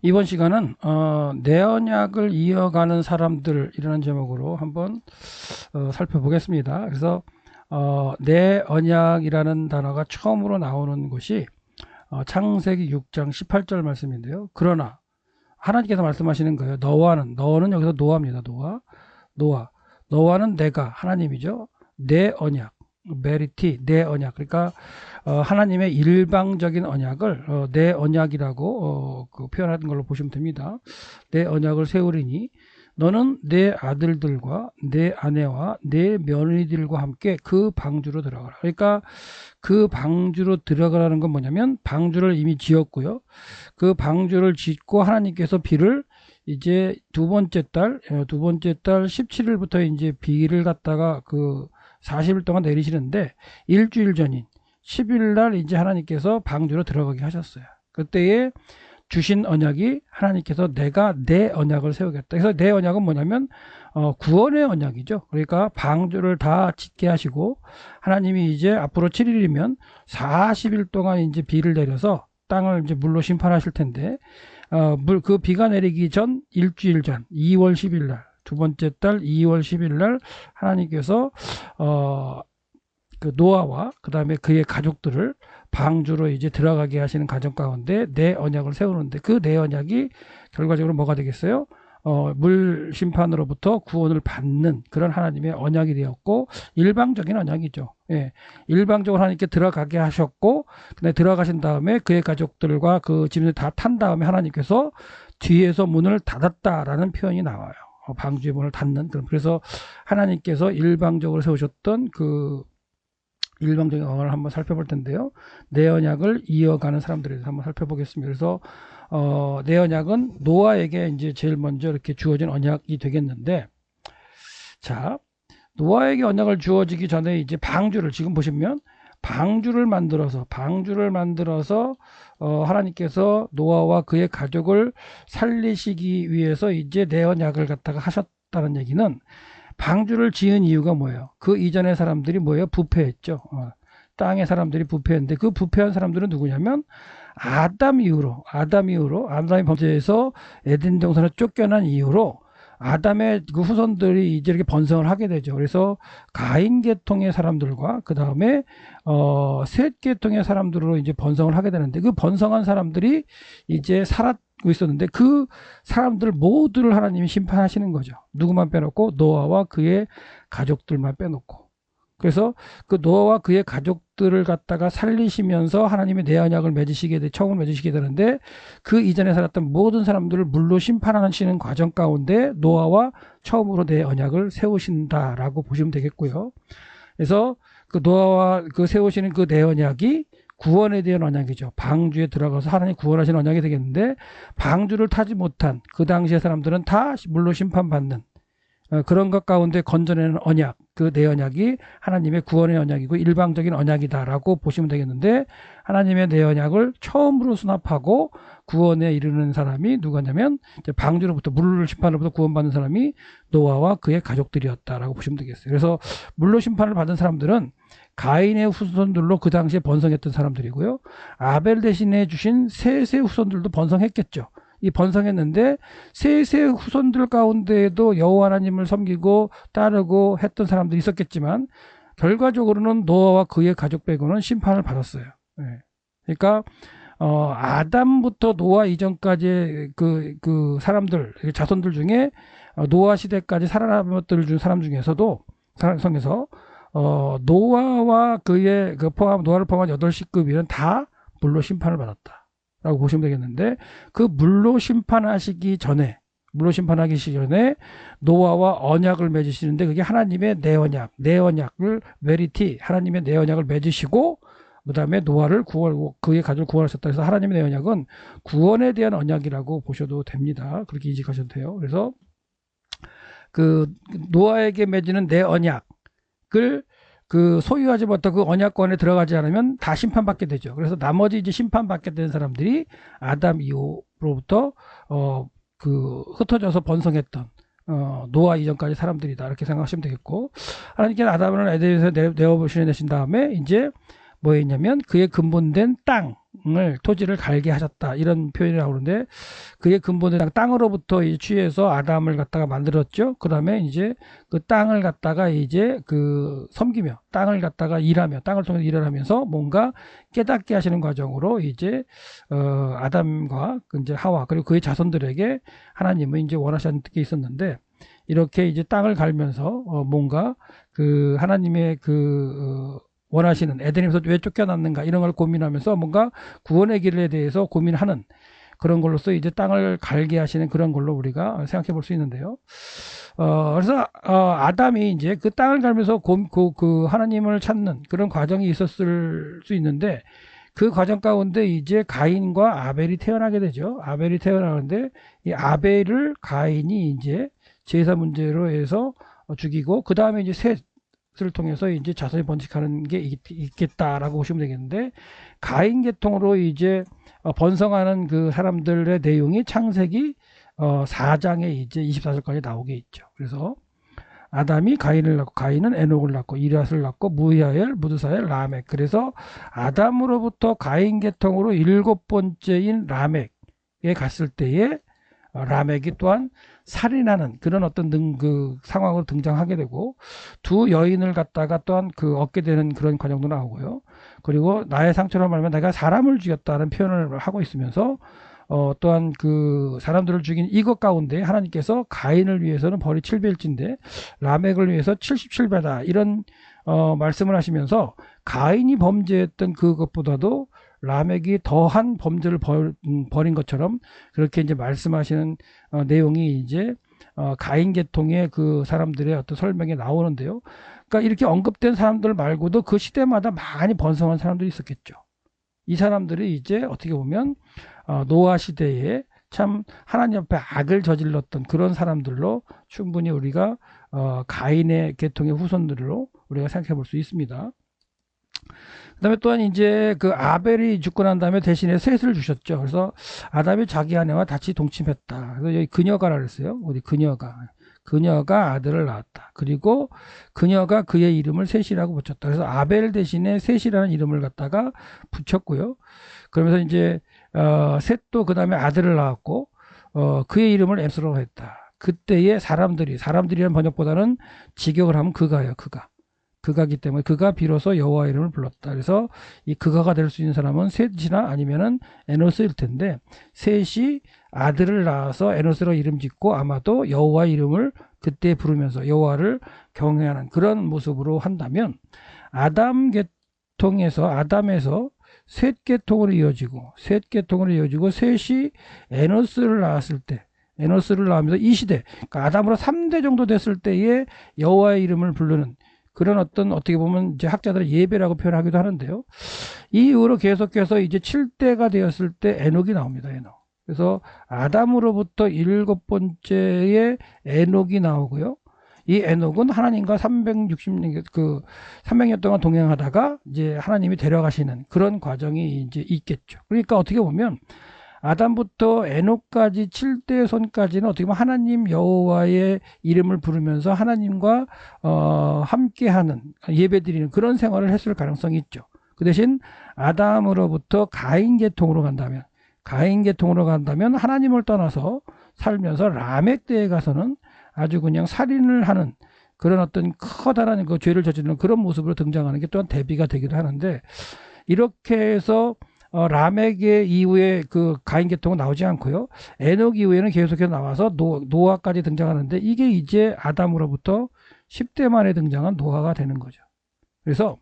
이번 시간은 내 언약을 이어가는 사람들이라는 제목으로 한번 살펴보겠습니다. 그래서 내 언약이라는 단어가 처음으로 나오는 곳이 창세기 6장 18절 말씀인데요. 그러나 하나님께서 말씀하시는 거예요. 너는 여기서 노아입니다. 노아. 너와는 내가 하나님이죠. 내 언약, 메리티, 내 언약. 그러니까 하나님의 일방적인 언약을 내 언약이라고 그 표현하는 걸로 보시면 됩니다. 내 언약을 세우리니 너는 내 아들들과 내 아내와 내 며느리들과 함께 그 방주로 들어가라. 그러니까 그 방주로 들어가라는 건 뭐냐면 방주를 이미 지었고요. 그 방주를 짓고 하나님께서 비를 이제 두 번째 달 17일부터 이제 비를 갖다가 그 40일 동안 내리시는데 일주일 전인 10일 날 이제 하나님께서 방주로 들어가게 하셨어요. 그때에 주신 언약이 하나님께서 내가 내 언약을 세우겠다. 그래서 내 언약은 뭐냐면 구원의 언약이죠. 그러니까 방주를 다 짓게 하시고 하나님이 이제 앞으로 7일이면 40일 동안 이제 비를 내려서 땅을 이제 물로 심판하실 텐데 그 비가 내리기 전 일주일 전 2월 10일 날 두 번째 달 2월 10일 날 하나님께서 그 노아와 그 다음에 그의 가족들을 방주로 이제 들어가게 하시는 과정 가운데 내 언약을 세우는데 그 내 언약이 결과적으로 뭐가 되겠어요? 물 심판으로부터 구원을 받는 그런 하나님의 언약이 되었고 일방적인 언약이죠. 예, 일방적으로 하나님께 들어가게 하셨고 근데 들어가신 다음에 그의 가족들과 그 짐을 다 탄 다음에 하나님께서 뒤에서 문을 닫았다라는 표현이 나와요. 방주의 문을 닫는 그래서 하나님께서 일방적으로 세우셨던 그 일방적인 언약을 한번 살펴볼 텐데요. 내 언약을 이어가는 사람들에 대해서 한번 살펴보겠습니다. 그래서 내 언약은 노아에게 이제 제일 먼저 이렇게 주어진 언약이 되겠는데, 자, 노아에게 언약을 주어지기 전에 이제 방주를 지금 보시면 방주를 만들어서 하나님께서 노아와 그의 가족을 살리시기 위해서 이제 내 언약을 갖다가 하셨다는 얘기는 방주를 지은 이유가 뭐예요? 그 이전의 사람들이 뭐예요? 부패했죠. 땅의 사람들이 부패했는데 그 부패한 사람들은 누구냐면 아담이 범죄에서 에덴 동산을 쫓겨난 이후로 아담의 그 후손들이 이제 이렇게 번성을 하게 되죠. 그래서 가인 계통의 사람들과 그 다음에 셋 계통의 사람들로 이제 번성을 하게 되는데 그 번성한 사람들이 이제 살았고 있었는데 그 사람들 모두를 하나님이 심판하시는 거죠. 누구만 빼놓고 노아와 그의 가족들만 빼놓고. 그래서 그 노아와 그의 가족들을 갖다가 살리시면서 하나님의 내 언약을 처음으로 맺으시게 되는데 그 이전에 살았던 모든 사람들을 물로 심판하시는 과정 가운데 노아와 처음으로 내 언약을 세우신다라고 보시면 되겠고요. 그래서 그 노아와 그 세우시는 그 내 언약이 구원에 대한 언약이죠. 방주에 들어가서 하나님 구원하시는 언약이 되겠는데 방주를 타지 못한 그 당시의 사람들은 다 물로 심판받는 그런 것 가운데 건져내는 언약, 그 내 언약이 하나님의 구원의 언약이고 일방적인 언약이다라고 보시면 되겠는데 하나님의 내 언약을 처음으로 수납하고 구원에 이르는 사람이 누구냐면 방주로부터 물로 심판으로부터 구원받는 사람이 노아와 그의 가족들이었다라고 보시면 되겠어요. 그래서 물로 심판을 받은 사람들은 가인의 후손들로 그 당시에 번성했던 사람들이고요. 아벨 대신에 주신 셋의 후손들도 번성했겠죠. 이 번성했는데 셋의 후손들 가운데에도 여호와 하나님을 섬기고 따르고 했던 사람들이 있었겠지만 결과적으로는 노아와 그의 가족 빼고는 심판을 받았어요. 네. 그러니까 아담부터 노아 이전까지 그 사람들 자손들 중에 노아 시대까지 살아남았던 사람 중에서도 성에서 노아와 그의 노아를 포함한 8식구들은 다 물로 심판을 받았다. 라고 보시면 되겠는데 그 물로 심판하기 전에 노아와 언약을 맺으시는데 그게 하나님의 내 언약을 메리티 하나님의 내 언약을 맺으시고 그 다음에 노아를 그의 가족을 구원하셨다. 그래서 하나님의 내 언약은 구원에 대한 언약이라고 보셔도 됩니다. 그렇게 인식하셔도 돼요. 그래서 그 노아에게 맺는 내 언약을 그 소유하지 못하고 그 언약권에 들어가지 않으면 다 심판받게 되죠. 그래서 나머지 이제 심판받게 된 사람들이 아담 이후로부터 그 흩어져서 번성했던 노아 이전까지 사람들이다 이렇게 생각하시면 되겠고 하나님께서 아담을 에덴에서 내어보시내신 다음에 이제 뭐였냐면 그의 근본된 땅을 토지를 갈게 하셨다 이런 표현이 나오는데 그의 근본된 땅으로부터 취해서 아담을 갖다가 만들었죠. 그 다음에 이제 그 땅을 갖다가 이제 그 섬기며 땅을 갖다가 일하며 땅을 통해서 일을 하면서 뭔가 깨닫게 하시는 과정으로 이제 아담과 이제 하와 그리고 그의 자손들에게 하나님은 이제 원하시는 뜻이 있었는데 이렇게 이제 땅을 갈면서 뭔가 그 하나님의 그 원하시는 에덴에서 왜 쫓겨났는가 이런 걸 고민하면서 뭔가 구원의 길에 대해서 고민하는 그런 걸로서 이제 땅을 갈게 하시는 그런 걸로 우리가 생각해 볼 수 있는데요. 그래서 아담이 이제 그 땅을 갈면서 그 하나님을 찾는 그런 과정이 있었을 수 있는데 그 과정 가운데 이제 가인과 아벨이 태어나게 되죠. 아벨이 태어나는데 이 아벨을 가인이 이제 제사 문제로 해서 죽이고 그 다음에 이제 셋을 통해서 이제 자손이 번식하는 게 있겠다라고 보시면 되겠는데 가인 계통으로 이제 번성하는 그 사람들의 내용이 창세기 4장에 이제 24절까지 나오게 있죠. 그래서 아담이 가인을 낳고 가인은 에녹을 낳고 이랏을 낳고 무야엘, 무드사엘, 라멕. 그래서 아담으로부터 가인 계통으로 7번째인 라멕에 갔을 때에 라멕이 또한 살인하는 그런 어떤 그 상황으로 등장하게 되고 두 여인을 갖다가 또한 그 얻게 되는 그런 과정도 나오고요. 그리고 나의 상처로 말하면 내가 사람을 죽였다는 표현을 하고 있으면서 또한 그 사람들을 죽인 이것 가운데 하나님께서 가인을 위해서는 벌이 7배일진데 라멕을 위해서 77배다 이런 말씀을 하시면서 가인이 범죄했던 그것보다도 라멕이 더한 범죄를 벌인 것처럼 그렇게 이제 말씀하시는 내용이 이제 가인 계통의 그 사람들의 어떤 설명에 나오는데요. 그러니까 이렇게 언급된 사람들 말고도 그 시대마다 많이 번성한 사람들이 있었겠죠. 이 사람들이 이제 어떻게 보면 노아 시대에 참 하나님 앞에 악을 저질렀던 그런 사람들로 충분히 우리가 가인의 계통의 후손들로 우리가 생각해 볼 수 있습니다. 그다음에 또한 이제 그 아벨이 죽고 난 다음에 대신에 셋을 주셨죠. 그래서 아담이 자기 아내와 같이 동침했다. 그래서 여기 그녀가라 그랬어요. 우리 그녀가 아들을 낳았다. 그리고 그녀가 그의 이름을 셋이라고 붙였다. 그래서 아벨 대신에 셋이라는 이름을 갖다가 붙였고요. 그러면서 이제 셋도 그 다음에 아들을 낳았고 그의 이름을 에스라고 했다. 그때의 사람들이라는 번역보다는 직역을 하면 그가기 때문에 그가 비로소 여호와 이름을 불렀다. 그래서 이 그가가 될 수 있는 사람은 셋이나 아니면은 에노스일 텐데 셋이 아들을 낳아서 에노스로 이름 짓고 아마도 여호와 이름을 그때 부르면서 여호와를 경외하는 그런 모습으로 한다면 아담에서 셋 계통으로 이어지고 셋이 에노스를 낳으면서 이 시대 그러니까 아담으로 3대 정도 됐을 때에 여호와의 이름을 부르는 그런 어떻게 보면 이제 학자들은 예배라고 표현하기도 하는데요. 이 이후로 계속해서 이제 7대가 되었을 때 에녹이 나옵니다. 그래서 아담으로부터 7번째의 에녹이 나오고요. 이 에녹은 하나님과 300년 동안 동행하다가 이제 하나님이 데려가시는 그런 과정이 이제 있겠죠. 그러니까 어떻게 보면 아담부터 에녹까지 7대 손까지는 어떻게 보면 하나님 여호와의 이름을 부르면서 하나님과 함께하는 예배드리는 그런 생활을 했을 가능성이 있죠. 그 대신 아담으로부터 가인 계통으로 간다면 하나님을 떠나서 살면서 라멕 때에 가서는 아주 그냥 살인을 하는 그런 어떤 커다란 그 죄를 저지르는 그런 모습으로 등장하는 게 또한 대비가 되기도 하는데 이렇게 해서 라멕의 이후에 그 가인 계통은 나오지 않고요. 에녹 이후에는 계속해서 나와서 노아까지 등장하는데 이게 이제 아담으로부터 10대 만에 등장한 노아가 되는 거죠. 그래서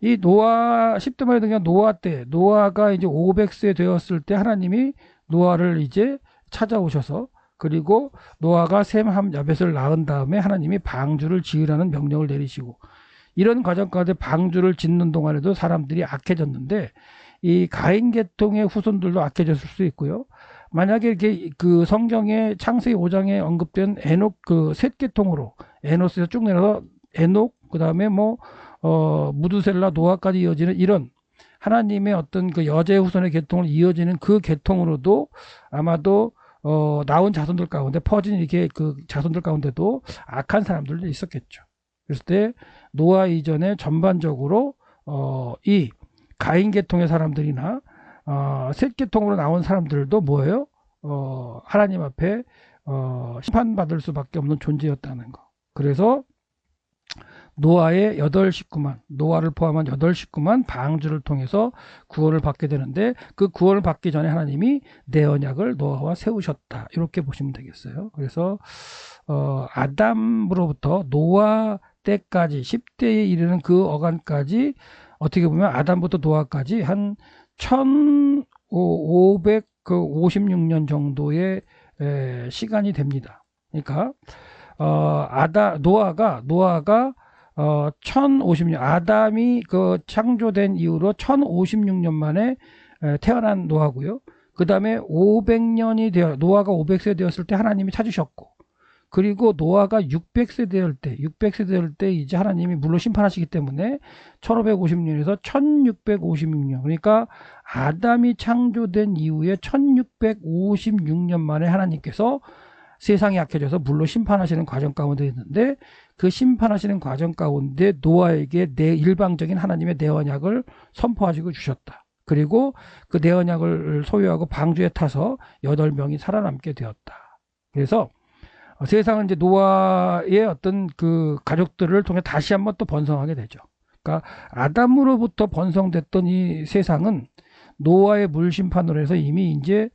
이 10대 만에 등장한 노아가 이제 500세 되었을 때 하나님이 노아를 이제 찾아오셔서 그리고 노아가 셈, 함, 야벳을 낳은 다음에 하나님이 방주를 지으라는 명령을 내리시고 이런 과정 가운데 방주를 짓는 동안에도 사람들이 악해졌는데 이 가인 계통의 후손들도 악해졌을 수 있고요. 만약에 이렇게 그 성경의 창세기 5장에 언급된 에녹 그 셋 계통으로 에노스에서 쭉 내려서 에녹 그다음에 무드셀라 노아까지 이어지는 이런 하나님의 어떤 그 여제 후손의 계통을 이어지는 그 계통으로도 아마도 나온 자손들 가운데 퍼진 이렇게 그 자손들 가운데도 악한 사람들도 있었겠죠. 그랬을 때 노아 이전에 전반적으로 이 가인 계통의 사람들이나 셋 계통으로 나온 사람들도 뭐예요? 하나님 앞에 심판받을 수밖에 없는 존재였다는 거. 그래서 노아의 8식구만, 노아를 포함한 8식구만 방주를 통해서 구원을 받게 되는데, 그 구원을 받기 전에 하나님이 내 언약을 노아와 세우셨다, 이렇게 보시면 되겠어요. 그래서 아담으로부터 노아 때까지 10대에 이르는 그 어간까지, 어떻게 보면 아담부터 노아까지 한 1556년 정도의 시간이 됩니다. 그러니까 노아가 1056년, 아담이 그 창조된 이후로 1056년 만에 태어난 노아고요. 그 다음에 500년이 노아가 500세 되었을 때 하나님이 찾으셨고, 그리고 노아가 600세 될 때 이제 하나님이 물로 심판하시기 때문에 1550년에서 1656년, 그러니까 아담이 창조된 이후에 1656년 만에 하나님께서 세상이 약해져서 물로 심판하시는 과정 가운데 있는데, 그 심판하시는 과정 가운데 노아에게 일방적인 하나님의 내 언약을 선포하시고 주셨다. 그리고 그 내 언약을 소유하고 방주에 타서 8명이 살아남게 되었다. 그래서 세상은 이제 노아의 어떤 그 가족들을 통해 다시 한번 또 번성하게 되죠. 그러니까 아담으로부터 번성됐던 이 세상은 노아의 물 심판으로 해서 이미 이제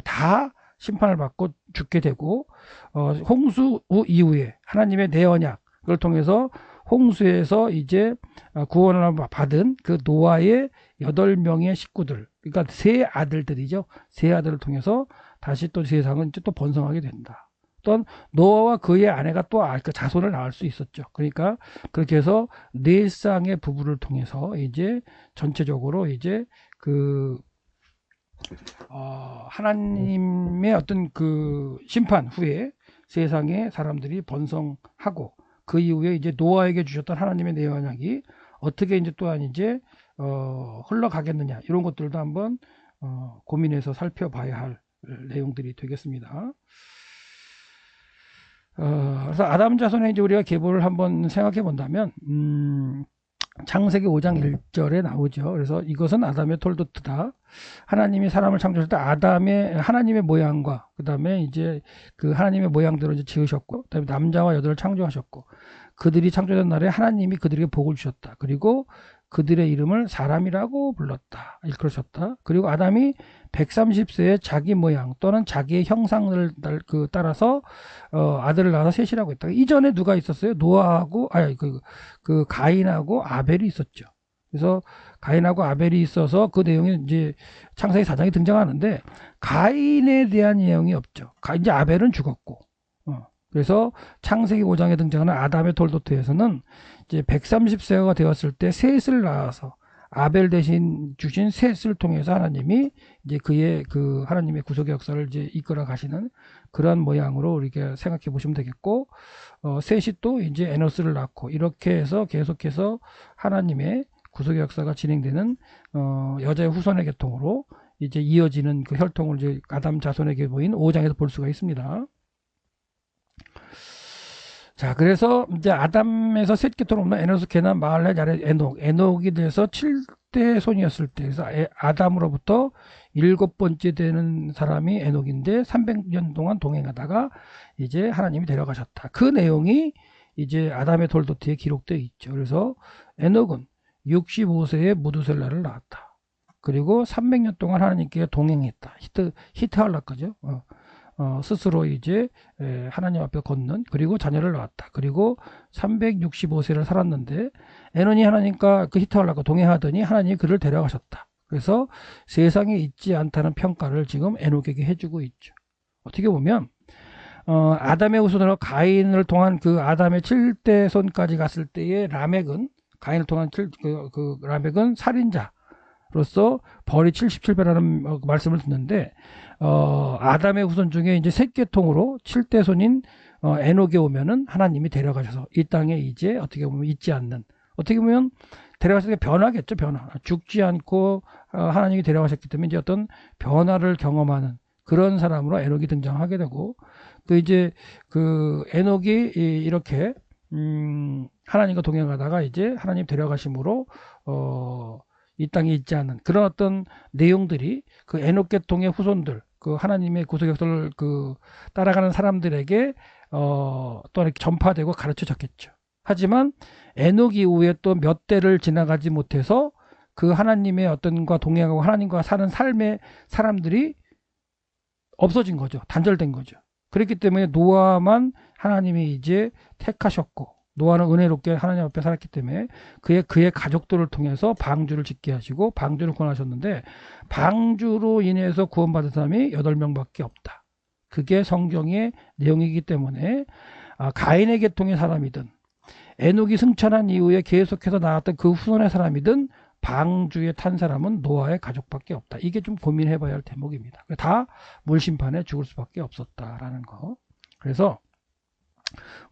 다 심판을 받고 죽게 되고, 홍수 이후에 하나님의 내 언약을 통해서 홍수에서 이제 구원을 받은 그 노아의 8명의 식구들, 그러니까 세 아들들이죠. 세 아들을 통해서 다시 또 세상은 이제 또 번성하게 된다. 또한 노아와 그의 아내가 또 그 자손을 낳을 수 있었죠. 그러니까 그렇게 해서 네 쌍의 부부를 통해서 이제 전체적으로 이제 그 하나님의 어떤 그 심판 후에 세상에 사람들이 번성하고, 그 이후에 이제 노아에게 주셨던 하나님의 내 언약이 어떻게 이제 또한 이제 흘러가겠느냐, 이런 것들도 한번 고민해서 살펴봐야 할 내용들이 되겠습니다. 그래서 아담 자손의 이제 우리가 계보를 한번 생각해 본다면, 창세기 5장 1절에 나오죠. 그래서 이것은 아담의 톨도트다. 하나님이 사람을 창조할 때 하나님의 모양과, 그 다음에 이제 그 하나님의 모양대로 이제 지으셨고, 그 다음에 남자와 여자를 창조하셨고, 그들이 창조된 날에 하나님이 그들에게 복을 주셨다. 그리고 그들의 이름을 사람이라고 불렀다, 일컬으셨다. 그리고 아담이 130세에 자기 모양 또는 자기의 형상을 따라서 아들을 낳아서 셋이라고 했다. 이전에 누가 있었어요? 노아하고 그 가인하고 아벨이 있었죠. 그래서 가인하고 아벨이 있어서 그 내용이 이제 창세기 4장에 등장하는데, 가인에 대한 내용이 없죠. 이제 아벨은 죽었고, 그래서 창세기 5장에 등장하는 아담의 톨도트에서는 이제 130세가 되었을 때 셋을 낳아서 아벨 대신 주신 셋을 통해서 하나님이 이제 그의 그 하나님의 구속의 역사를 이제 이끌어 가시는 그런 모양으로 우리가 생각해 보시면 되겠고, 셋이 또 이제 에노스를 낳고, 이렇게 해서 계속해서 하나님의 구속의 역사가 진행되는 여자의 후손의 계통으로 이제 이어지는 그 혈통을 이제 아담 자손에게 보인 5장에서 볼 수가 있습니다. 자, 그래서 이제 아담에서 셋 계통으로 없는 에노스, 게남, 마할렛, 야렛, 에녹이 돼서 7대 손이었을 때, 그래서 아담으로부터 7번째 되는 사람이 에녹인데 300년 동안 동행하다가 이제 하나님이 데려가셨다. 그 내용이 이제 아담의 돌도트에 기록되어 있죠. 그래서 에녹은 65세에 무두셀라를 낳았다. 그리고 300년 동안 하나님께 동행했다. 히트할라까죠. 스스로 이제 하나님 앞에 걷는, 그리고 자녀를 낳았다. 그리고 365세를 살았는데, 에논이 하나님과 그 히트할라과 동행하더니 하나님이 그를 데려가셨다. 그래서 세상에 있지 않다는 평가를 지금 에녹에게 해주고 있죠. 어떻게 보면 아담의 후손으로 가인을 통한 그 아담의 7대 손까지 갔을 때의 라멕은, 가인을 통한 라멕은 살인자로서 벌이 77배라는 말씀을 듣는데, 아담의 후손 중에 이제 셋계통으로 7대 손인 에녹에 오면은 하나님이 데려가셔서 이 땅에 이제 어떻게 보면 있지 않는, 어떻게 보면 데려가셨을 때 변화겠죠. 변화. 죽지 않고 하나님이 데려가셨기 때문에 이제 어떤 변화를 경험하는 그런 사람으로 에녹이 등장하게 되고, 그 이제 그 에녹이 이렇게 하나님과 동행하다가 이제 하나님 데려가심으로 이 땅에 있지 않은 그런 어떤 내용들이 그 에녹 계통의 후손들, 그 하나님의 구속 역사를 그 따라가는 사람들에게 또 이렇게 전파되고 가르쳐졌겠죠. 하지만 에녹 이후에 또 몇 대를 지나가지 못해서 그 하나님의 어떤과 동행하고 하나님과 사는 삶의 사람들이 없어진 거죠. 단절된 거죠. 그렇기 때문에 노아만 하나님이 이제 택하셨고, 노아는 은혜롭게 하나님 앞에 살았기 때문에 그의 가족들을 통해서 방주를 짓게 하시고 방주를 구원하셨는데, 방주로 인해서 구원받은 사람이 8명밖에 없다. 그게 성경의 내용이기 때문에 가인의 계통의 사람이든 에녹이 승천한 이후에 계속해서 나왔던 그 후손의 사람이든 방주에 탄 사람은 노아의 가족밖에 없다. 이게 좀 고민해 봐야 할 대목입니다. 다 물심판에 죽을 수밖에 없었다라는 거. 그래서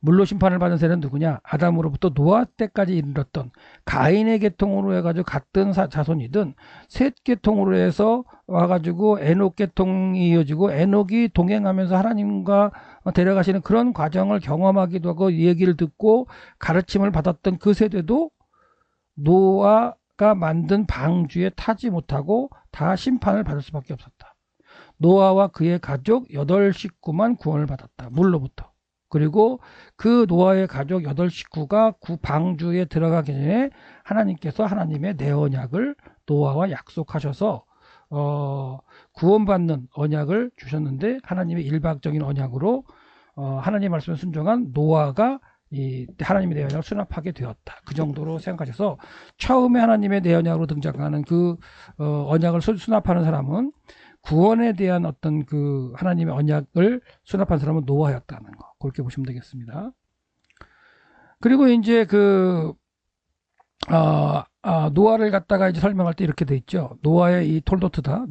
물로 심판을 받은 세는 누구냐? 아담으로부터 노아 때까지 이르렀던 가인의 계통으로 해가지고 같은 자손이든 셋 계통으로 해서 와가지고 에녹 계통이 이어지고 에녹이 동행하면서 하나님과 데려가시는 그런 과정을 경험하기도 하고 얘기를 듣고 가르침을 받았던 그 세대도 노아가 만든 방주에 타지 못하고 다 심판을 받을 수밖에 없었다. 노아와 그의 가족 8식구만 구원을 받았다. 물로부터. 그리고 그 노아의 가족 8식구가 방주에 들어가기 전에 하나님께서 하나님의 내 언약을 노아와 약속하셔서 구원받는 언약을 주셨는데, 하나님의 일방적인 언약으로 하나님 말씀에 순종한 노아가 이 하나님의 내 언약을 수납하게 되었다. 그 정도로 생각하셔서 처음에 하나님의 내 언약으로 등장하는 그 언약을 수납하는 사람은, 구원에 대한 어떤 그 하나님의 언약을 수납한 사람은 노아였다는 거, 그렇게 보시면 되겠습니다. 그리고 이제 그 노아를 갖다가 이제 설명할 때 이렇게 돼 있죠. 노아의 톨도트다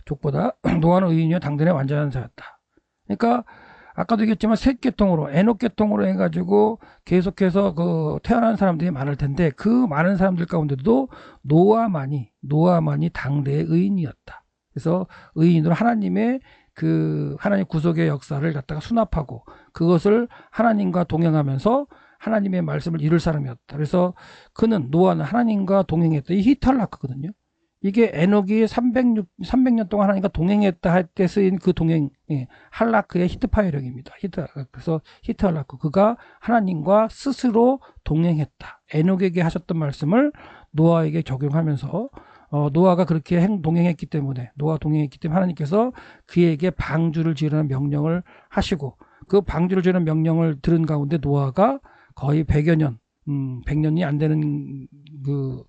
족보다 노아는 의인이요 당대의 완전한 자였다. 그러니까 아까도 얘기했지만 셋 계통으로, 에녹 계통으로 해가지고 계속해서 그 태어난 사람들이 많을 텐데, 그 많은 사람들 가운데도 노아만이 당대의 의인이었다. 그래서 의인으로 하나님의 그 하나님 구속의 역사를 갖다가 수납하고 그것을 하나님과 동행하면서 하나님의 말씀을 이룰 사람이었다. 그래서 노아는 하나님과 동행했다. 이 히탈라크거든요. 이게 에녹이 300년 동안 하나님과 동행했다 할 때 쓰인 그 동행, 할라크의 히트파이력입니다. 그래서 히트할라크, 그가 하나님과 스스로 동행했다. 에녹에게 하셨던 말씀을 노아에게 적용하면서 노아가 그렇게 동행했기 때문에 하나님께서 그에게 방주를 지으라는 명령을 하시고, 그 방주를 지으라는 명령을 들은 가운데 노아가 거의 100여 년, 100년이 안 되는 그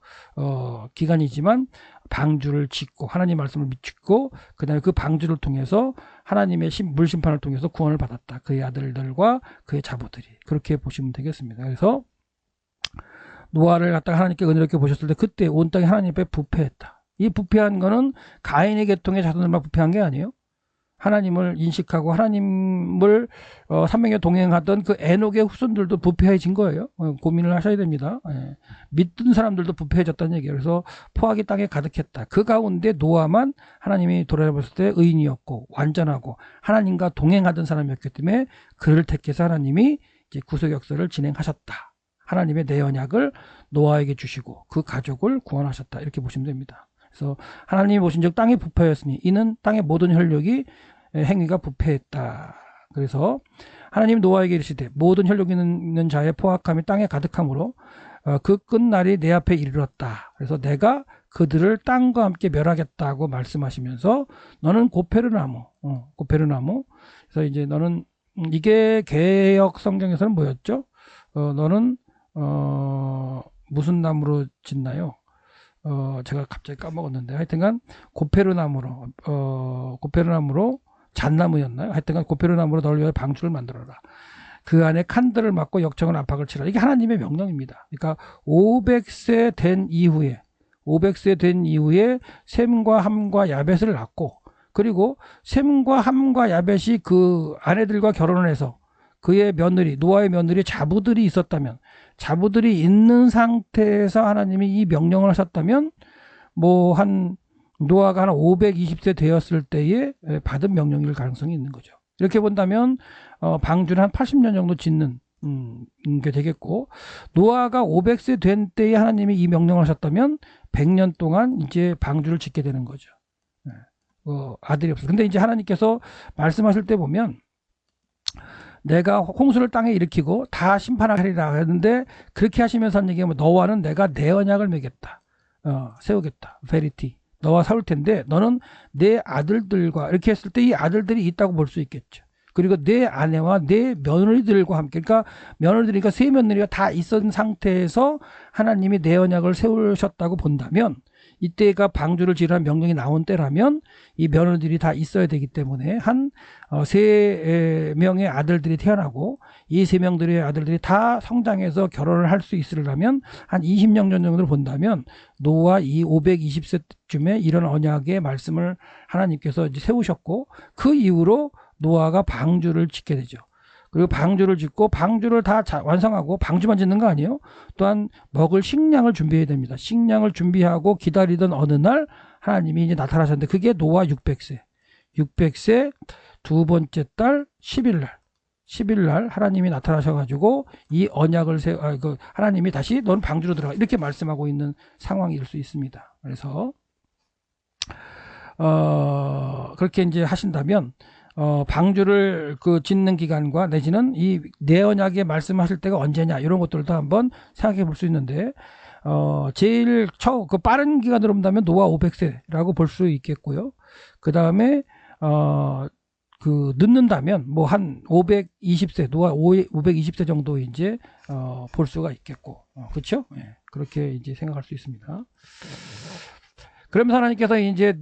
기간이지만 방주를 짓고 하나님 말씀을 믿고, 그 다음에 그 방주를 통해서 하나님의 물심판을 통해서 구원을 받았다. 그의 아들들과 그의 자부들이. 그렇게 보시면 되겠습니다. 그래서 노아를 갖다가 하나님께 은혜롭게 보셨을 때 그때 온 땅이 하나님 앞에 부패했다. 이 부패한 거는 가인의 계통의 자손들만 부패한 게 아니에요. 하나님을 인식하고 하나님을 300년 동행하던 그 에녹의 후손들도 부패해진 거예요. 고민을 하셔야 됩니다. 믿던 사람들도 부패해졌다는 얘기예요. 그래서 포악이 땅에 가득했다. 그 가운데 노아만 하나님이 돌아봤을 때 의인이었고 완전하고 하나님과 동행하던 사람이었기 때문에 그를 택해서 하나님이 이제 구속 역사를 진행하셨다. 하나님의 내 언약을 노아에게 주시고 그 가족을 구원하셨다. 이렇게 보시면 됩니다. 그래서 하나님이 보신즉 땅이 부패하였으니 이는 땅의 모든 혈육이 행위가 부패했다. 그래서 하나님 노아에게 이르시되 모든 혈육 있는 자의 포악함이 땅에 가득함으로 그 끝날이 내 앞에 이르렀다. 그래서 내가 그들을 땅과 함께 멸하겠다고 말씀하시면서 너는 고페르나무. 그래서 이제 너는, 이게 개역 성경에서는 뭐였죠? 너는 무슨 나무로 짓나요? 제가 갑자기 까먹었는데, 하여튼간 고페르나무로 잣나무였나요? 하여튼간 고페르나무로 너를 위하여 방주를 만들어라. 그 안에 칸들을 막고 역청은 안팎을 치라. 이게 하나님의 명령입니다. 그러니까 500세 된 이후에 셈과 함과 야벳을 낳고, 그리고 셈과 함과 야벳이 그 아내들과 결혼을 해서 그의 며느리, 노아의 며느리 자부들이 있었다면, 자부들이 있는 상태에서 하나님이 이 명령을 하셨다면, 노아가 한 520세 되었을 때에 받은 명령일 가능성이 있는 거죠. 이렇게 본다면 방주는 한 80년 정도 짓는 게 되겠고, 노아가 500세 된 때에 하나님이 이 명령을 하셨다면 100년 동안 이제 방주를 짓게 되는 거죠. 아들이 없어. 근데 이제 하나님께서 말씀하실 때 보면 내가 홍수를 땅에 일으키고 다 심판하리라 했는데, 그렇게 하시면서 한 얘기가 뭐, 너와는 내가 내 언약을 맺겠다. 세우겠다. 베리티. 너와 세울 텐데 너는 내 아들들과, 이렇게 했을 때 이 아들들이 있다고 볼 수 있겠죠. 그리고 내 아내와 내 며느리들과 함께, 그러니까 며느리가 세 며느리가 다 있었던 상태에서 하나님이 내 언약을 세우셨다고 본다면, 이때가 방주를 지으라는 명령이 나온 때라면 이 며느리들이 다 있어야 되기 때문에 한 세 명의 아들들이 태어나고, 이 세 명들의 아들들이 다 성장해서 결혼을 할 수 있으려면 한 20년 정도를 본다면, 노아 이 520세쯤에 이런 언약의 말씀을 하나님께서 이제 세우셨고, 그 이후로 노아가 방주를 짓게 되죠. 그리고 방주를 짓고, 방주를 다 완성하고, 방주만 짓는 거 아니에요. 또한 먹을 식량을 준비해야 됩니다. 식량을 준비하고 기다리던 어느 날 하나님이 이제 나타나셨는데, 그게 노아 600세 두 번째 달 10일 날 하나님이 나타나셔가지고 이 언약을 하나님이 다시 넌 방주로 들어가, 이렇게 말씀하고 있는 상황일 수 있습니다. 그래서 그렇게 이제 하신다면, 방주를 짓는 기간과 내지는 이 내 언약에 말씀하실 때가 언제냐, 이런 것들도 한번 생각해 볼 수 있는데, 제일 빠른 기간으로 본다면 노아 500세라고 볼 수 있겠고요. 그 다음에 늦는다면 뭐 한 520세, 노아 520세 정도 이제 볼 수가 있겠고, 그렇죠? 예, 그렇게 이제 생각할 수 있습니다. 그러면서 하나님께서 이제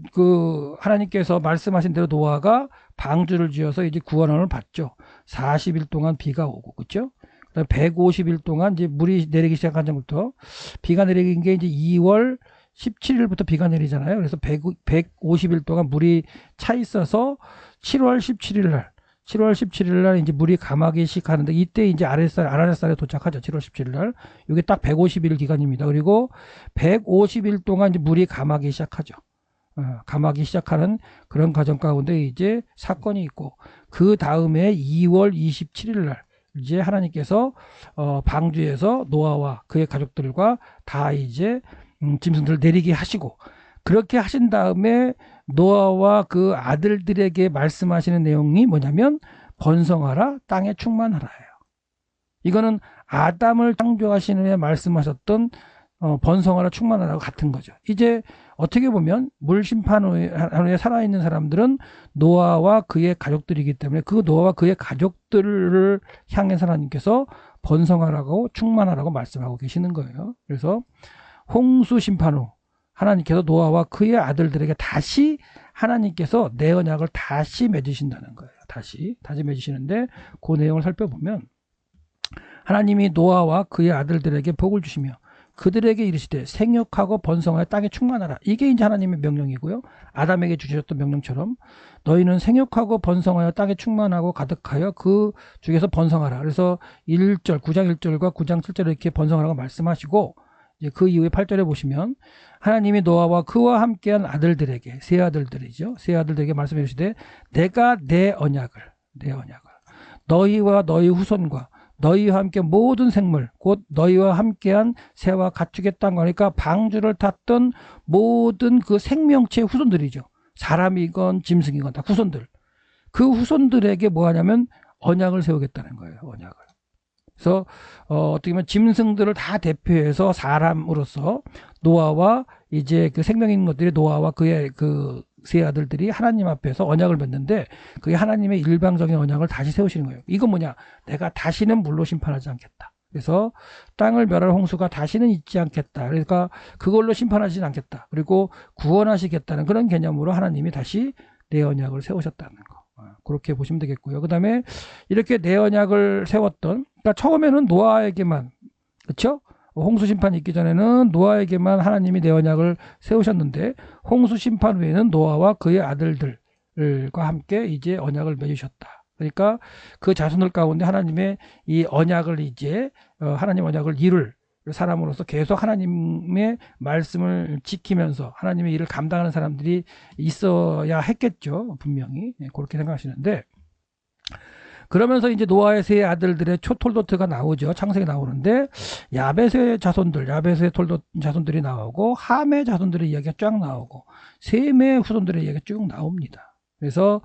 하나님께서 말씀하신 대로 노아가 방주를 지어서 이제 구원을 받죠. 40일 동안 비가 오고, 그렇죠? 그다음에 150일 동안 이제 물이 내리기 시작한 전부터, 비가 내리는 게 이제 2월 17일부터 비가 내리잖아요. 그래서 150일 동안 물이 차 있어서 7월 17일 날 이제 물이 감하기 시작하는데, 이때 이제 아라렛산에 도착하죠. 7월 17일 날. 이게 딱 150일 기간입니다. 그리고 150일 동안 이제 물이 감하기 시작하죠. 감하기 시작하는 그런 과정 가운데 이제 사건이 있고, 그 다음에 2월 27일 날 이제 하나님께서 방주에서 노아와 그의 가족들과 다 이제 짐승들을 내리게 하시고, 그렇게 하신 다음에 노아와 그 아들들에게 말씀하시는 내용이 뭐냐면, 번성하라, 땅에 충만하라예요. 이거는 아담을 창조하시는 후에 말씀하셨던 번성하라, 충만하라고 같은 거죠. 이제 어떻게 보면 물 심판 후에 살아있는 사람들은 노아와 그의 가족들이기 때문에, 그 노아와 그의 가족들을 향해서 하나님께서 번성하라고 충만하라고 말씀하고 계시는 거예요. 그래서 홍수 심판 후 하나님께서 노아와 그의 아들들에게 다시 하나님께서 내 언약을 다시 맺으신다는 거예요. 다시 맺으시는데, 그 내용을 살펴보면 하나님이 노아와 그의 아들들에게 복을 주시며 그들에게 이르시되 생육하고 번성하여 땅에 충만하라. 이게 이제 하나님의 명령이고요. 아담에게 주셨던 명령처럼 너희는 생육하고 번성하여 땅에 충만하고 가득하여 그 중에서 번성하라. 그래서 9장 1절과 9장 7절에 이렇게 번성하라고 말씀하시고, 이제 그 이후에 8절에 보시면 하나님이 노아와 그와 함께한 아들들에게, 세 아들들이죠. 세 아들들에게 말씀해 주시되 내가 내 언약을 너희와 너희 후손과 너희와 함께 모든 생물 곧 너희와 함께한 새와 가축의 땅, 그러니까 방주를 탔던 모든 그 생명체의 후손들이죠. 사람이건 짐승이건 다 후손들. 그 후손들에게 뭐 하냐면 언약을 세우겠다는 거예요. 언약을. 그래서 어떻게 보면 짐승들을 다 대표해서 사람으로서 노아와 이제 그 생명 있는 것들이, 노아와 그의 그 세 아들들이 하나님 앞에서 언약을 맺는데, 그게 하나님의 일방적인 언약을 다시 세우시는 거예요. 이건 뭐냐? 내가 다시는 물로 심판하지 않겠다. 그래서 땅을 멸할 홍수가 다시는 있지 않겠다. 그러니까 그걸로 심판하지는 않겠다. 그리고 구원하시겠다는 그런 개념으로 하나님이 다시 내 언약을 세우셨다는 거. 그렇게 보시면 되겠고요. 그 다음에 이렇게 내 언약을 세웠던, 그러니까 처음에는 노아에게만, 그렇죠? 홍수 심판이 있기 전에는 노아에게만 하나님이 내 언약을 세우셨는데, 홍수 심판 후에는 노아와 그의 아들들과 함께 이제 언약을 맺으셨다. 그러니까 그 자손들 가운데 하나님의 이 언약을 이제 하나님 언약을 이룰 사람으로서 계속 하나님의 말씀을 지키면서 하나님의 일을 감당하는 사람들이 있어야 했겠죠. 분명히. 그렇게 생각하시는데, 그러면서 이제 노아의 세 아들들의 초톨도트가 나오죠. 창세기 나오는데 야벳의 자손들, 야벳의 자손들이 나오고 함의 자손들의 이야기가 쫙 나오고 셈의 후손들의 이야기가 쭉 나옵니다. 그래서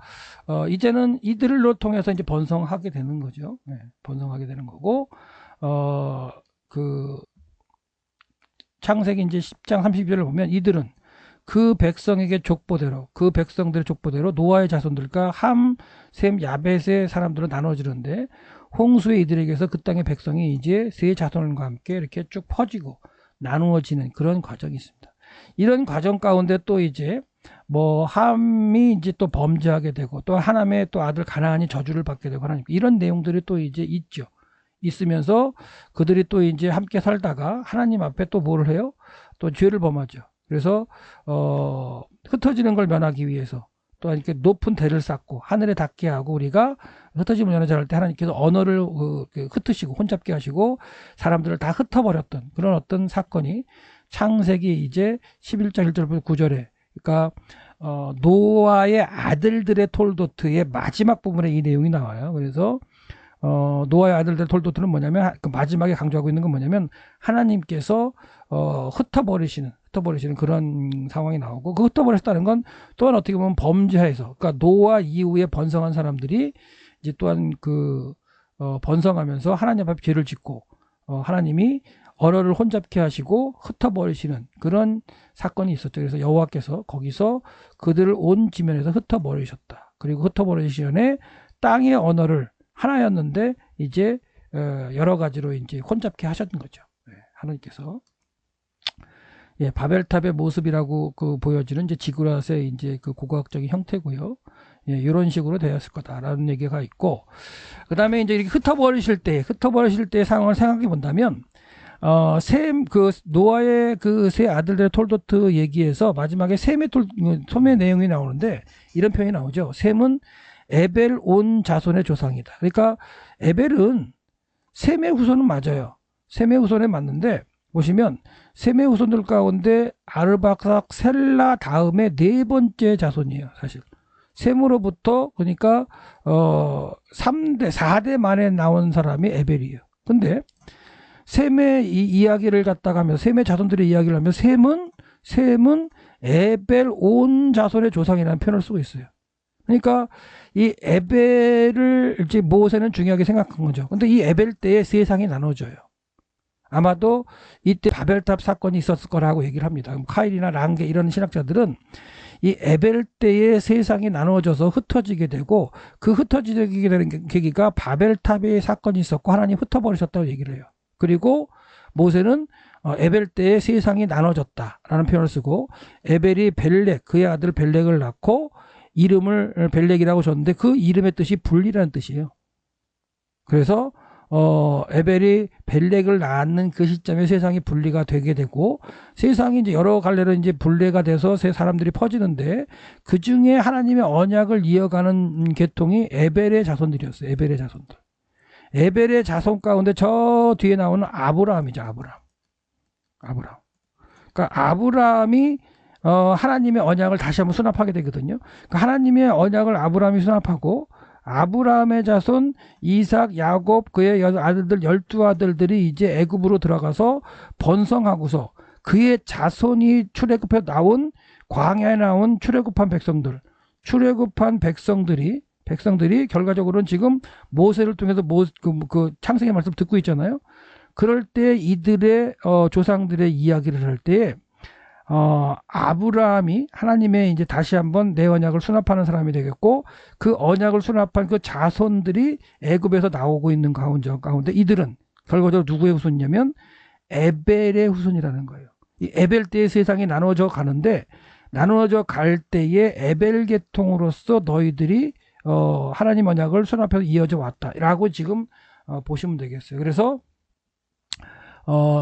이제는 이들을 통해서 이제 번성하게 되는 거죠. 네, 번성하게 되는 거고 그 창세기 이제 10장 32절을 보면 이들은 그 백성에게 족보대로 그 백성들의 족보대로 노아의 자손들과 함, 셈, 야벳의 사람들은 나눠지는데 홍수의 이들에게서 그 땅의 백성이 이제 세 자손과 함께 이렇게 쭉 퍼지고 나누어지는 그런 과정이 있습니다. 이런 과정 가운데 또 이제 뭐 함이 이제 또 범죄하게 되고 또 하나님의 또 아들 가나안이 저주를 받게 되고 하나님 이런 내용들이 또 이제 있죠. 있으면서 그들이 또 이제 함께 살다가 하나님 앞에 또 뭘 해요? 또 죄를 범하죠. 그래서 흩어지는 걸 면하기 위해서 또 이렇게 높은 대를 쌓고 하늘에 닿게 하고 우리가 흩어짐을 면하지 않을 때 하나님께서 언어를 흩으시고 혼잡게 하시고 사람들을 다 흩어버렸던 그런 어떤 사건이 창세기 이제 11장 1절부터 9절에 그러니까 노아의 아들들의 톨도트의 마지막 부분에 이 내용이 나와요. 그래서 노아의 아들들의 톨도트는 뭐냐면 그 마지막에 강조하고 있는 건 뭐냐면 하나님께서 흩어버리시는 그런 상황이 나오고 그 흩어버렸다는 건 또한 어떻게 보면 범죄해서 그러니까 노아 이후에 번성한 사람들이 이제 또한 그 번성하면서 하나님 앞에 죄를 짓고 하나님이 언어를 혼잡케 하시고 흩어버리시는 그런 사건이 있었죠. 그래서 여호와께서 거기서 그들을 온 지면에서 흩어버리셨다. 그리고 흩어버리시전에 땅의 언어를 하나였는데 이제 여러 가지로 이제 혼잡케 하셨던 거죠. 하나님께서 예, 바벨탑의 모습이라고 그 보여지는 이제 지구라스의 이제 그 고고학적인 형태고요. 예, 이런 식으로 되었을 거다라는 얘기가 있고, 그 다음에 이제 이렇게 흩어버리실 때 상황을 생각해 본다면, 노아의 그 세 아들들의 톨도트 얘기에서 마지막에 셈의 내용이 나오는데, 이런 표현이 나오죠. 셈은 에벨 온 자손의 조상이다. 그러니까 에벨은 셈의 후손은 맞아요. 셈의 후손에 맞는데, 보시면 셈의 후손들 가운데 아르박삭 셀라 다음에 네 번째 자손이에요. 사실 셈으로부터 그러니까 3대 4대 만에 나온 사람이 에벨이에요. 근데 셈의 이 이야기를 갖다가 하면서 셈의 자손들의 이야기를 하면서 셈은 에벨 온 자손의 조상이라는 표현을 쓰고 있어요. 그러니까 이 에벨을 이제 모세는 중요하게 생각한 거죠. 근데 이 에벨 때에 세상이 나눠져요. 아마도 이때 바벨탑 사건이 있었을 거라고 얘기를 합니다. 카일이나 랑게 이런 신학자들은 이 에벨 때의 세상이 나누어져서 흩어지게 되고 그 흩어지게 되는 계기가 바벨탑의 사건이 있었고 하나님 흩어버리셨다고 얘기를 해요. 그리고 모세는 에벨 때의 세상이 나눠졌다라는 표현을 쓰고 에벨이 벨렉 그의 아들 벨렉을 낳고 이름을 벨렉이라고 줬는데 그 이름의 뜻이 분리라는 뜻이에요. 그래서 에벨이 벨렉을 낳는 그 시점에 세상이 분리가 되게 되고 세상이 이제 여러 갈래로 이제 분리가 돼서 사람들이 퍼지는데 그 중에 하나님의 언약을 이어가는 계통이 에벨의 자손들이었어요. 에벨의 자손들. 에벨의 자손 가운데 저 뒤에 나오는 아브라함이죠. 아브라함. 그러니까 아브라함이 하나님의 언약을 다시 한번 수납하게 되거든요. 그러니까 하나님의 언약을 아브라함이 수납하고 아브라함의 자손 이삭, 야곱 그의 아들들 12아들들이 이제 애굽으로 들어가서 번성하고서 그의 자손이 출애굽해 나온 광야에 나온 출애굽한 백성들이 결과적으로는 지금 모세를 통해서 그 창세기 말씀 듣고 있잖아요. 그럴 때 이들의 조상들의 이야기를 할 때 아브라함이 하나님의 이제 다시 한번 내 언약을 수납하는 사람이 되겠고 그 언약을 수납한 그 자손들이 애굽에서 나오고 있는 가운데 이들은 결과적으로 누구의 후손이냐면 에벨의 후손이라는 거예요. 이 에벨 때의 세상이 나눠져 가는데 나눠져 갈 때에 에벨 계통으로서 너희들이 하나님 언약을 수납해서 이어져 왔다라고 지금 보시면 되겠어요. 그래서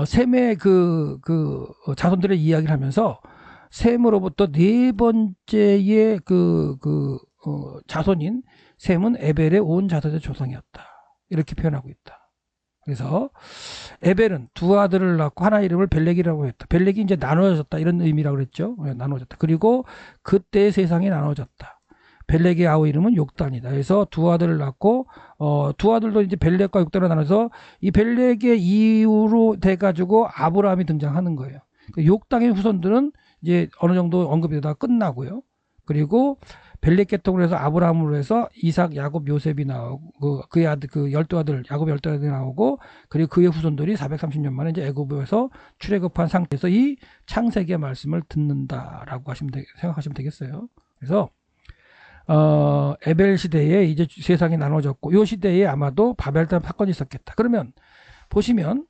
셈의 그 자손들의 이야기를 하면서 셈으로부터 네 번째의 자손인 셈은 에벨의 온 자손의 조상이었다. 이렇게 표현하고 있다. 그래서 에벨은 두 아들을 낳고 하나 이름을 벨렉이라고 했다. 벨렉이 이제 나눠졌다. 이런 의미라고 그랬죠. 나눠졌다. 그리고 그때의 세상이 나눠졌다. 벨렉의 아우 이름은 욕단이다. 그래서 두 아들을 낳고 두 아들도 이제 벨렉과 욕단을 나눠서 이 벨렉의 이후로 돼가지고 아브라함이 등장하는 거예요. 욕단의 후손들은 이제 어느 정도 언급이 되다가 끝나고요. 그리고 벨렉 계통으로 해서 아브라함으로 해서 이삭, 야곱, 요셉이 나오고 그의 아들 그 12아들 야곱 12아들이 나오고 그리고 그의 후손들이 430년 만에 이제 애굽에서 출애굽한 상태에서 이 창세기의 말씀을 듣는다라고 생각하시면 되겠어요. 그래서 에벨 시대에 이제 세상이 나눠졌고 이 시대에 아마도 바벨탑 사건이 있었겠다. 그러면 보시면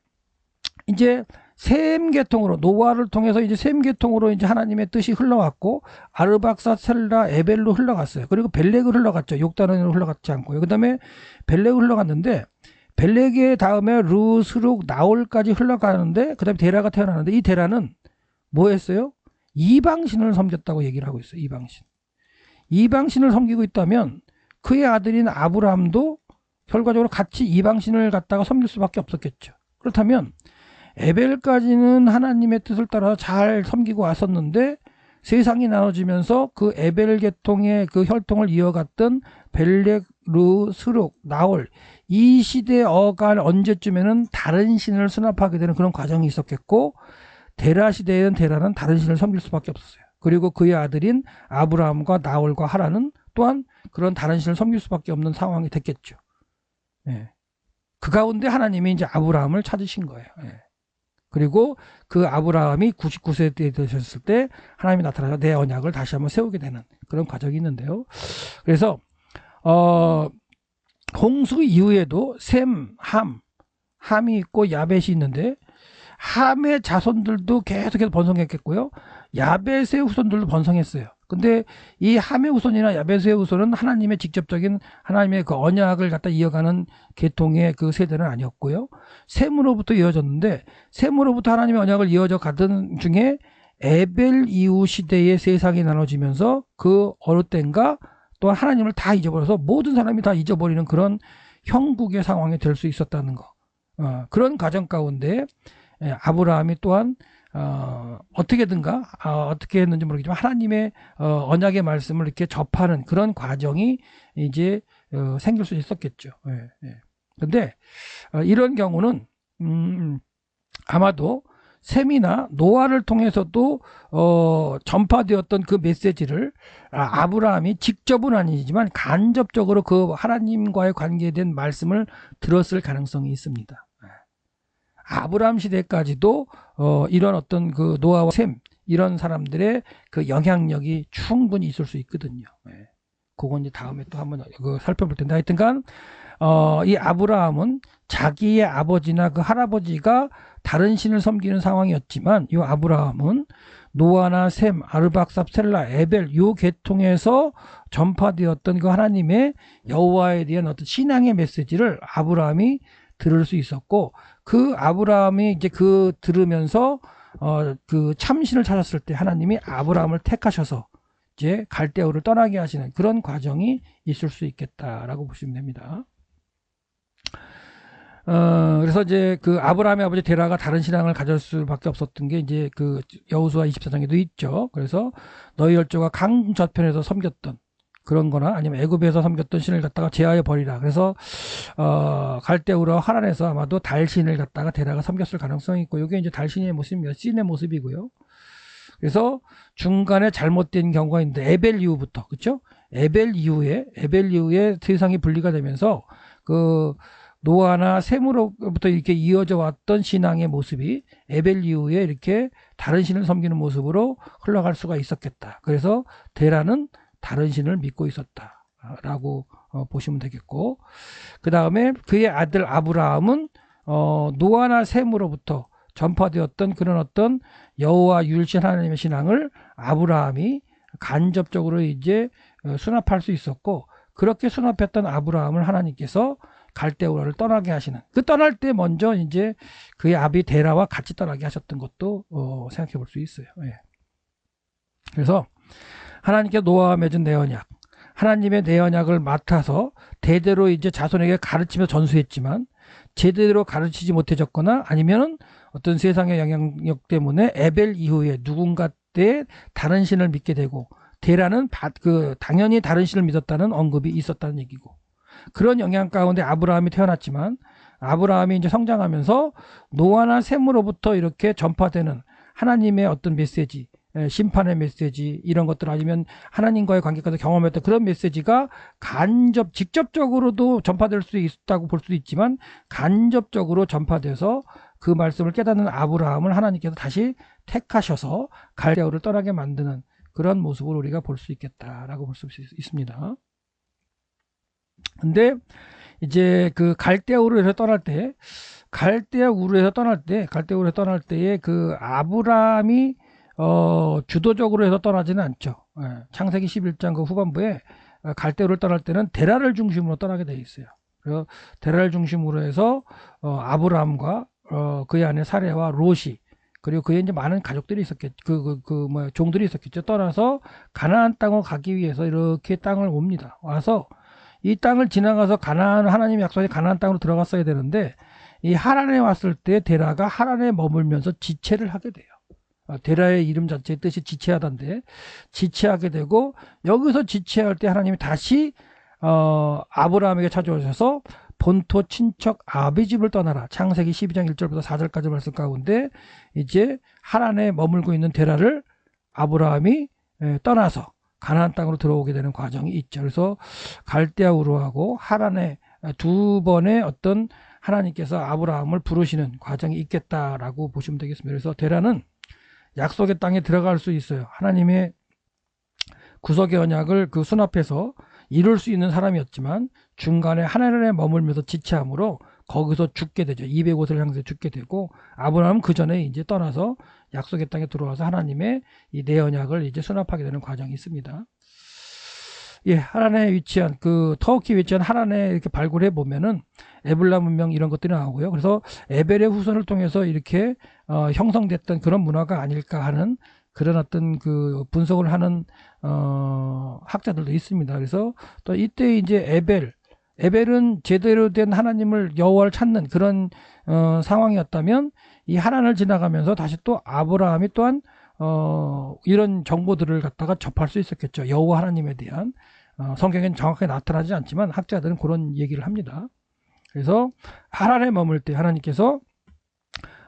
이제 셈 계통으로 노아를 통해서 이제 셈 계통으로 이제 하나님의 뜻이 흘러갔고 아르박사 셀라 에벨로 흘러갔어요. 그리고 벨렉을 흘러갔죠. 욕단으로 흘러갔지 않고요. 그다음에 벨렉을 흘러갔는데 벨렉의 다음에 르, 스룩, 나올까지 흘러가는데 그다음에 데라가 태어나는데 이 데라는 뭐 했어요? 이방신을 섬겼다고 얘기를 하고 있어요. 이방신을 섬기고 있다면 그의 아들인 아브라함도 결과적으로 같이 이방신을 갖다가 섬길 수밖에 없었겠죠. 그렇다면 에벨까지는 하나님의 뜻을 따라 잘 섬기고 왔었는데 세상이 나눠지면서 그 에벨 계통의 그 혈통을 이어갔던 벨렉, 르, 스룩, 나올 이 시대어가 언제쯤에는 다른 신을 수납하게 되는 그런 과정이 있었겠고 데라 시대에는 데라는 다른 신을 섬길 수밖에 없었어요. 그리고 그의 아들인 아브라함과 나올과 하란은 또한 그런 다른 신을 섬길 수밖에 없는 상황이 됐겠죠. 예. 그 가운데 하나님이 이제 아브라함을 찾으신 거예요. 예. 그리고 그 아브라함이 99세 때 되셨을 때 하나님이 나타나서 내 언약을 다시 한번 세우게 되는 그런 과정이 있는데요. 그래서 홍수 이후에도 셈, 함이 있고 야벳이 있는데 함의 자손들도 계속해서 번성했겠고요. 야벳의 후손들도 번성했어요. 근데 이 함의 후손이나 야벳의 후손은 하나님의 직접적인 하나님의 그 언약을 갖다 이어가는 계통의 그 세대는 아니었고요. 셈으로부터 이어졌는데 셈으로부터 하나님의 언약을 이어져 가던 중에 에벨 이후 시대의 세상이 나눠지면서 그 어느 때인가 또 하나님을 다 잊어버려서 모든 사람이 다 잊어버리는 그런 형국의 상황이 될 수 있었다는 거. 그런 과정 가운데 아브라함이 또한 어떻게든가 어떻게 했는지 모르겠지만 하나님의 언약의 말씀을 이렇게 접하는 그런 과정이 이제 생길 수 있었겠죠. 그런데 이런 경우는 아마도 셈이나 노아를 통해서도 전파되었던 그 메시지를 아브라함이 직접은 아니지만 간접적으로 그 하나님과의 관계된 말씀을 들었을 가능성이 있습니다. 아브라함 시대까지도 이런 어떤 그 노아와 셈 이런 사람들의 그 영향력이 충분히 있을 수 있거든요. 그건 이제 다음에 또 한번 살펴볼 텐데 하여튼간 이 아브라함은 자기의 아버지나 그 할아버지가 다른 신을 섬기는 상황이었지만 이 아브라함은 노아나 셈, 아르박삽, 셀라, 에벨 요 계통에서 전파되었던 그 하나님의 여호와에 대한 어떤 신앙의 메시지를 아브라함이 들을 수 있었고 그 아브라함이 이제 그 들으면서 그 참신을 찾았을 때 하나님이 아브라함을 택하셔서 이제 갈대우를 떠나게 하시는 그런 과정이 있을 수 있겠다라고 보시면 됩니다. 그래서 이제 그 아브라함의 아버지 데라가 다른 신앙을 가질 수밖에 없었던 게 이제 그 여호수아 24장에도 있죠. 그래서 너희 열조가 강 저편에서 섬겼던 그런 거나 아니면 애굽에서 섬겼던 신을 갖다가 제하여 버리라. 그래서 갈대우로 하란에서 아마도 달신을 갖다가 데라가 섬겼을 가능성이 있고 이게 이제 달신의 모습입니다. 신의 모습이고요. 그래서 중간에 잘못된 경우가 있는데 에벨 이후부터 그렇죠? 에벨 이후에 세상이 분리가 되면서 그 노아나 셈으로부터 이렇게 이어져 왔던 신앙의 모습이 에벨 이후에 이렇게 다른 신을 섬기는 모습으로 흘러갈 수가 있었겠다. 그래서 데라는 다른 신을 믿고 있었다라고 보시면 되겠고 그 다음에 그의 아들 아브라함은 노아나 셈으로부터 전파되었던 그런 어떤 여호와 유일신 하나님의 신앙을 아브라함이 간접적으로 이제 수납할 수 있었고 그렇게 수납했던 아브라함을 하나님께서 갈대우라를 떠나게 하시는 그 떠날 때 먼저 이제 그의 아비 데라와 같이 떠나게 하셨던 것도 생각해 볼 수 있어요. 그래서 하나님께 노아와 맺은 내 언약, 하나님의 내 언약을 맡아서 대대로 이제 자손에게 가르치며 전수했지만 제대로 가르치지 못해졌거나 아니면 어떤 세상의 영향력 때문에 에벨 이후에 누군가 때 다른 신을 믿게 되고 데라는 당연히 다른 신을 믿었다는 언급이 있었다는 얘기고, 그런 영향 가운데 아브라함이 태어났지만 아브라함이 이제 성장하면서 노아나 셈으로부터 이렇게 전파되는 하나님의 어떤 메시지, 심판의 메시지, 이런 것들, 아니면 하나님과의 관계까지 경험했던 그런 메시지가 직접적으로도 전파될 수 있다고 볼 수도 있지만 간접적으로 전파돼서 그 말씀을 깨닫는 아브라함을 하나님께서 다시 택하셔서 갈대아우를 떠나게 만드는 그런 모습을 우리가 볼 수 있겠다라고 볼 수 있습니다. 근데 이제 그 갈대아우르에서 떠날 때, 갈대아우르에서 떠날 때에 그 아브라함이 주도적으로 해서 떠나지는 않죠. 창세기 11장 그 후반부에 갈대아우르를 떠날 때는 데라를 중심으로 떠나게 되어 있어요. 그래서 데라를 중심으로 해서 아브라함과 그의 아내 사레와 롯이, 그리고 그의 이제 많은 가족들이 있었겠죠. 종들이 있었겠죠. 떠나서 가나안 땅으로 가기 위해서 이렇게 땅을 옵니다. 와서 이 땅을 지나가서 하나님의 약속의 가나안 땅으로 들어갔어야 되는데, 이 하란에 왔을 때 데라가 하란에 머물면서 지체를 하게 돼요. 데라의 이름 자체의 뜻이 지체하다인데, 지체하게 되고, 여기서 지체할 때 하나님이 다시 아브라함에게 찾아오셔서 본토 친척 아비집을 떠나라, 창세기 12장 1절부터 4절까지 말씀 가운데 이제 하란에 머물고 있는 데라를 아브라함이 떠나서 가나안 땅으로 들어오게 되는 과정이 있죠. 그래서 갈대아우르하고 하란에 두 번의 어떤 하나님께서 아브라함을 부르시는 과정이 있겠다라고 보시면 되겠습니다. 그래서 데라는 약속의 땅에 들어갈 수 있어요. 하나님의 구속의 언약을 그 수납해서 이룰 수 있는 사람이었지만 중간에 하나님에 머물면서 지체함으로 거기서 죽게 되죠. 200옷을 향해서 죽게 되고, 아브라함은 그 전에 이제 떠나서 약속의 땅에 들어와서 하나님의 이 내 언약을 이제 수납하게 되는 과정이 있습니다. 예, 하란에 위치한 터키에 위치한 하란에 이렇게 발굴해 보면은 에블라 문명 이런 것들이 나오고요. 그래서 에벨의 후손을 통해서 이렇게 형성됐던 그런 문화가 아닐까 하는 그런 어떤 분석을 하는 학자들도 있습니다. 그래서 또 이때 이제 에벨은 제대로 된 하나님을, 여호와를 찾는 그런 상황이었다면, 이 하란을 지나가면서 다시 또 아브라함이 또한 이런 정보들을 갖다가 접할 수 있었겠죠. 여호와 하나님에 대한, 성경에는 정확하게 나타나지 않지만 학자들은 그런 얘기를 합니다. 그래서 하란에 머물 때 하나님께서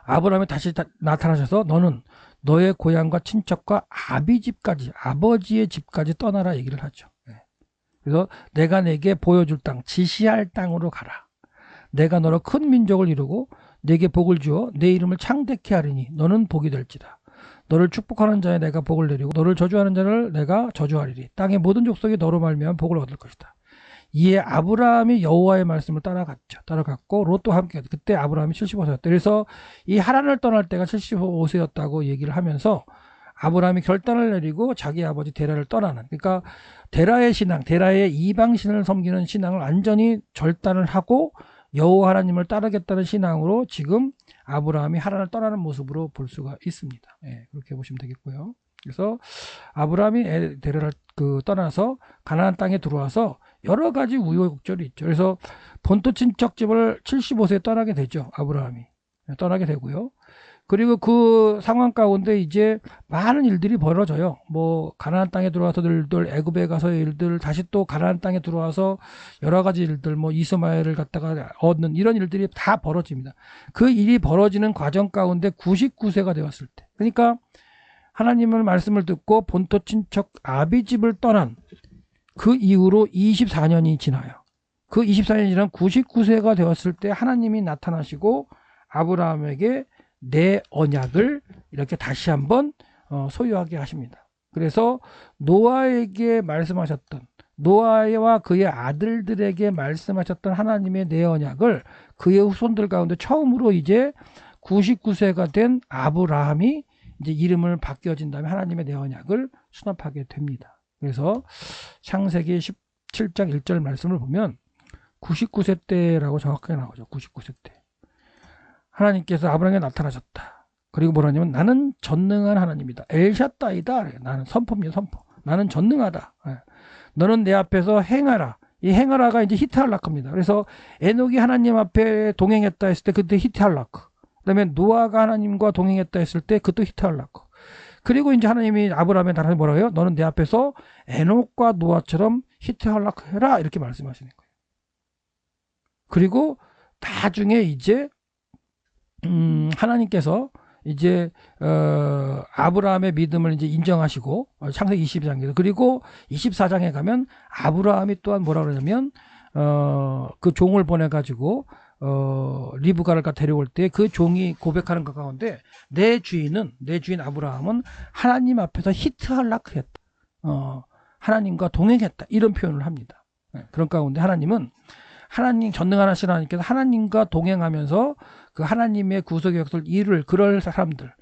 아브라함에 다시 나타나셔서 너는 너의 고향과 친척과 아비집까지, 아버지의 집까지 떠나라 얘기를 하죠. 그래서 내가 내게 보여줄 땅, 지시할 땅으로 가라. 내가 너로 큰 민족을 이루고 내게 복을 주어 내 이름을 창대케 하리니 너는 복이 될지다. 너를 축복하는 자에 내가 복을 내리고 너를 저주하는 자를 내가 저주하리니 땅의 모든 족속이 너로 말미암아 복을 얻을 것이다. 이에 아브라함이 여호와의 말씀을 따라갔고 롯도 함께. 그때 아브라함이 75세였다. 그래서 이 하란을 떠날 때가 75세였다고 얘기를 하면서 아브라함이 결단을 내리고 자기 아버지 데라를 떠나는, 그러니까 데라의 신앙, 데라의 이방신을 섬기는 신앙을 완전히 절단을 하고 여호와 하나님을 따르겠다는 신앙으로 지금 아브라함이 하란을 떠나는 모습으로 볼 수가 있습니다. 예, 그렇게 보시면 되겠고요. 그래서 아브라함이 데라를 떠나서 가나안 땅에 들어와서 여러 가지 우여곡절이 있죠. 그래서 본토 친척집을 75세에 떠나게 되죠. 아브라함이 떠나게 되고요. 그리고 그 상황 가운데 이제 많은 일들이 벌어져요. 뭐 가나안 땅에 들어와서 일들, 애굽에 가서의 일들, 다시 또 가나안 땅에 들어와서 여러 가지 일들, 뭐 이스마엘을 갖다가 얻는 이런 일들이 다 벌어집니다. 그 일이 벌어지는 과정 가운데 99세가 되었을 때, 그러니까 하나님의 말씀을 듣고 본토 친척 아비집을 떠난 그 이후로 24년이 지나요. 그 24년이 지난 99세가 되었을 때 하나님이 나타나시고 아브라함에게 내 언약을 이렇게 다시 한번 소유하게 하십니다. 그래서 노아에게 말씀하셨던, 노아와 그의 아들들에게 말씀하셨던 하나님의 내 언약을 그의 후손들 가운데 처음으로 이제 99세가 된 아브라함이 이제 이름을 바뀌어진 다음에 하나님의 내 언약을 수납하게 됩니다. 그래서 창세기 17장 1절 말씀을 보면 99세 때라고 정확하게 나오죠. 99세 때 하나님께서 아브라함에게 나타나셨다. 그리고 뭐라냐면 나는 전능한 하나님이다. 엘샤다이다. 나는 선포입니다. 선포. 나는 전능하다. 너는 내 앞에서 행하라. 이 행하라가 이제 히트할라크입니다. 그래서 에녹이 하나님 앞에 동행했다 했을 때 그때 히트할라크. 그 다음에 노아가 하나님과 동행했다 했을 때 그때 히트할라크. 그리고 이제 하나님이 아브라함에 나타나서 뭐라고 해요? 너는 내 앞에서 에녹과 노아처럼 히트할락해라 이렇게 말씀하시는 거예요. 그리고 나중에 이제 하나님께서 이제 아브라함의 믿음을 이제 인정하시고 창세기 22장에서 그리고 24장에 가면 아브라함이 또한 뭐라 그러냐면 그 종을 보내 가지고 리브가를 데려올 때 그 종이 고백하는 것 가운데 내 주인 아브라함은 하나님 앞에서 히트할락했다. 하나님과 동행했다. 이런 표현을 합니다. 그런 가운데 하나님은 하나님 전능하신 하나님께서 하나님과 동행하면서 그 하나님의 구속의 역사를 이룰 그럴 사람들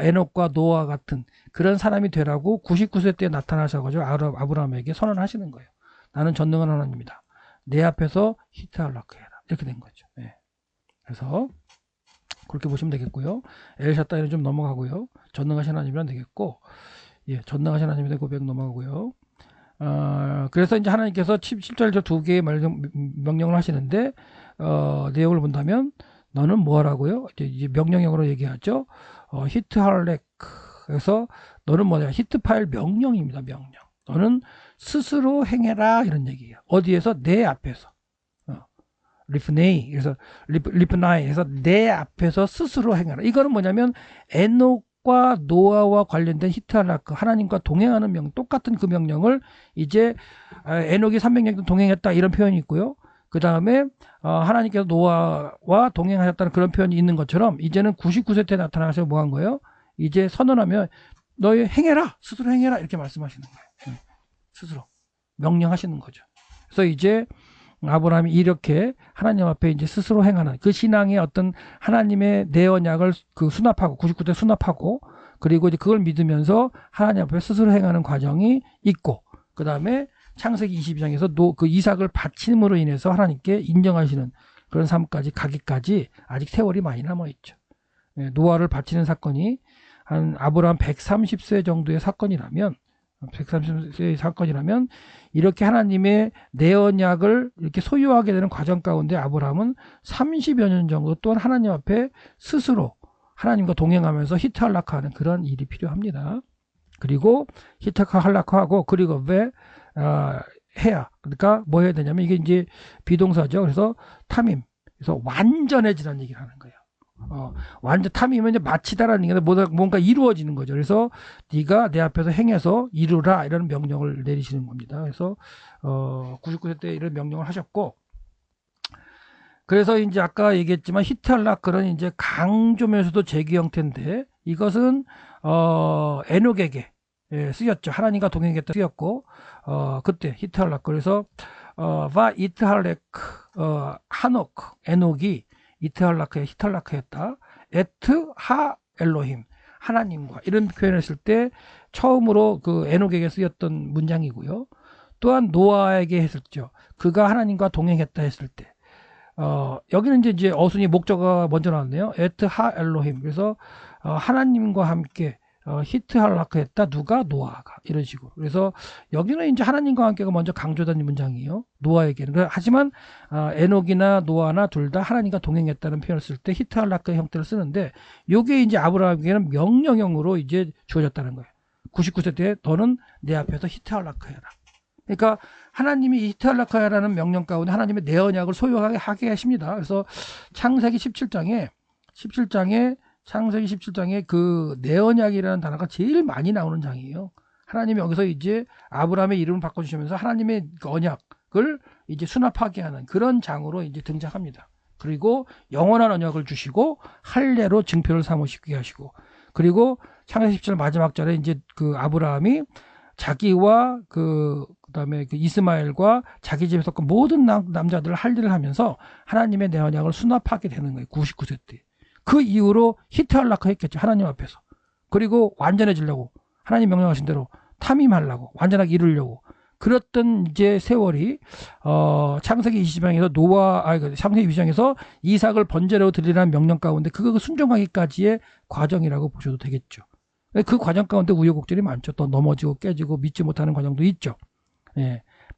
에녹과 노아 같은 그런 사람이 되라고 99세 때 나타나셔가지고 아브라함에게 선언하시는 거예요. 나는 전능한 하나님이다. 내 앞에서 히트할락해라. 이렇게 된 거죠. 예. 그래서 그렇게 보시면 되겠고요. 엘샤다이는 좀 넘어가고요. 전능하신 하나님이란 되겠고, 예, 전능하신 하나님의 고백 넘어가고요. 그래서 이제 하나님께서 10절 두 개의 명령을 하시는데, 내용을 본다면, 너는 뭐 하라고요? 이제 명령형으로 얘기하죠. 히트할렉. 그래서 너는 뭐냐? 히트파일 명령입니다. 명령. 너는 스스로 행해라. 이런 얘기예요. 어디에서? 내 앞에서. 리프네이. 그래서 리프나이. 그래서 내 앞에서 스스로 행해라. 이거는 뭐냐면 에녹과 노아와 관련된 히트할라크 하나님과 동행하는 명령, 똑같은 그 명령을 이제 에녹이 300년 동행했다 이런 표현이 있고요. 그 다음에 하나님께서 노아와 동행하셨다는 그런 표현이 있는 것처럼 이제는 99세 때 나타나셔서 뭐 한 거예요? 이제 선언하면 너희 행해라, 스스로 행해라 이렇게 말씀하시는 거예요. 스스로 명령하시는 거죠. 그래서 이제 아브라함이 이렇게 하나님 앞에 이제 스스로 행하는 그 신앙의 어떤 하나님의 내 언약을 그 수납하고 99대 수납하고 그리고 이제 그걸 믿으면서 하나님 앞에 스스로 행하는 과정이 있고 그 다음에 창세기 22장에서 그 이삭을 바침으로 인해서 하나님께 인정하시는 그런 삶까지 가기까지 아직 세월이 많이 남아있죠. 노아를 바치는 사건이 한 아브라함 130세 정도의 사건이라면 130세의 사건이라면 이렇게 하나님의 내 언약을 이렇게 소유하게 되는 과정 가운데 아브라함은 30여 년 정도 또한 하나님 앞에 스스로 하나님과 동행하면서 히트할락하는 그런 일이 필요합니다. 그리고 히트할락하고 그리고 왜 해야 그러니까 뭐 해야 되냐면 이게 이제 비동사죠. 그래서 탐임 그래서 완전해지라는 얘기를 하는 거예요. 완전 탐이면 이제 마치다라는 얘기는 뭔가 이루어지는 거죠. 그래서 네가 내 앞에서 행해서 이루라 이런 명령을 내리시는 겁니다. 그래서 99세 때 이런 명령을 하셨고 그래서 이제 아까 얘기했지만 히트할락 그런 이제 강조면서도 제기 형태인데 이것은 에녹에게 쓰였죠. 하나님과 동행했다 쓰였고 그때 히트할락 그래서 바 이트할렉 하녹 에녹이 히트할락했다. 에트 하 엘로힘 하나님과 이런 표현을 했을 때 처음으로 그 에녹에게 쓰였던 문장이고요. 또한 노아에게 했었죠. 그가 하나님과 동행했다 했을 때 여기는 이제 어순이 목적어가 먼저 나왔네요. 에트 하 엘로힘 그래서 하나님과 함께 히트할락했다. 누가? 노아가. 이런 식으로. 그래서 여기는 이제 하나님과 함께가 먼저 강조된 문장이에요. 노아에게는. 하지만 에녹이나 노아나 둘 다 하나님과 동행했다는 표현을 쓸 때 히트할락의 형태를 쓰는데 이게 이제 아브라함에게는 명령형으로 이제 주어졌다는 거예요. 99세 때 너는 내 앞에서 히트할락해라. 그러니까 하나님이 히트할락해라는 명령 가운데 하나님의 내 언약을 소유하게 하게 하십니다. 그래서 창세기 17장에 그 내 언약이라는 단어가 제일 많이 나오는 장이에요. 하나님이 여기서 이제 아브라함의 이름을 바꿔주시면서 하나님의 그 언약을 이제 수납하게 하는 그런 장으로 이제 등장합니다. 그리고 영원한 언약을 주시고 할례로 증표를 삼으시게 하시고 그리고 창세기 17절 마지막 절에 이제 그 아브라함이 자기와 그다음에 그 이스마엘과 자기 집에서 그 모든 남자들을 할례를 하면서 하나님의 내 언약을 수납하게 되는 거예요. 99세 때. 그 이후로 히트할락하 했겠죠. 하나님 앞에서. 그리고 완전해지려고 하나님 명령하신 대로 탐임하려고 완전하게 이루려고 그랬던 이제 세월이 창세기 20장에서 창세기 20장에서 이삭을 번제로 드리라는 명령 가운데 그거 순종하기까지의 과정이라고 보셔도 되겠죠. 그 과정 가운데 우여곡절이 많죠. 또 넘어지고 깨지고 믿지 못하는 과정도 있죠.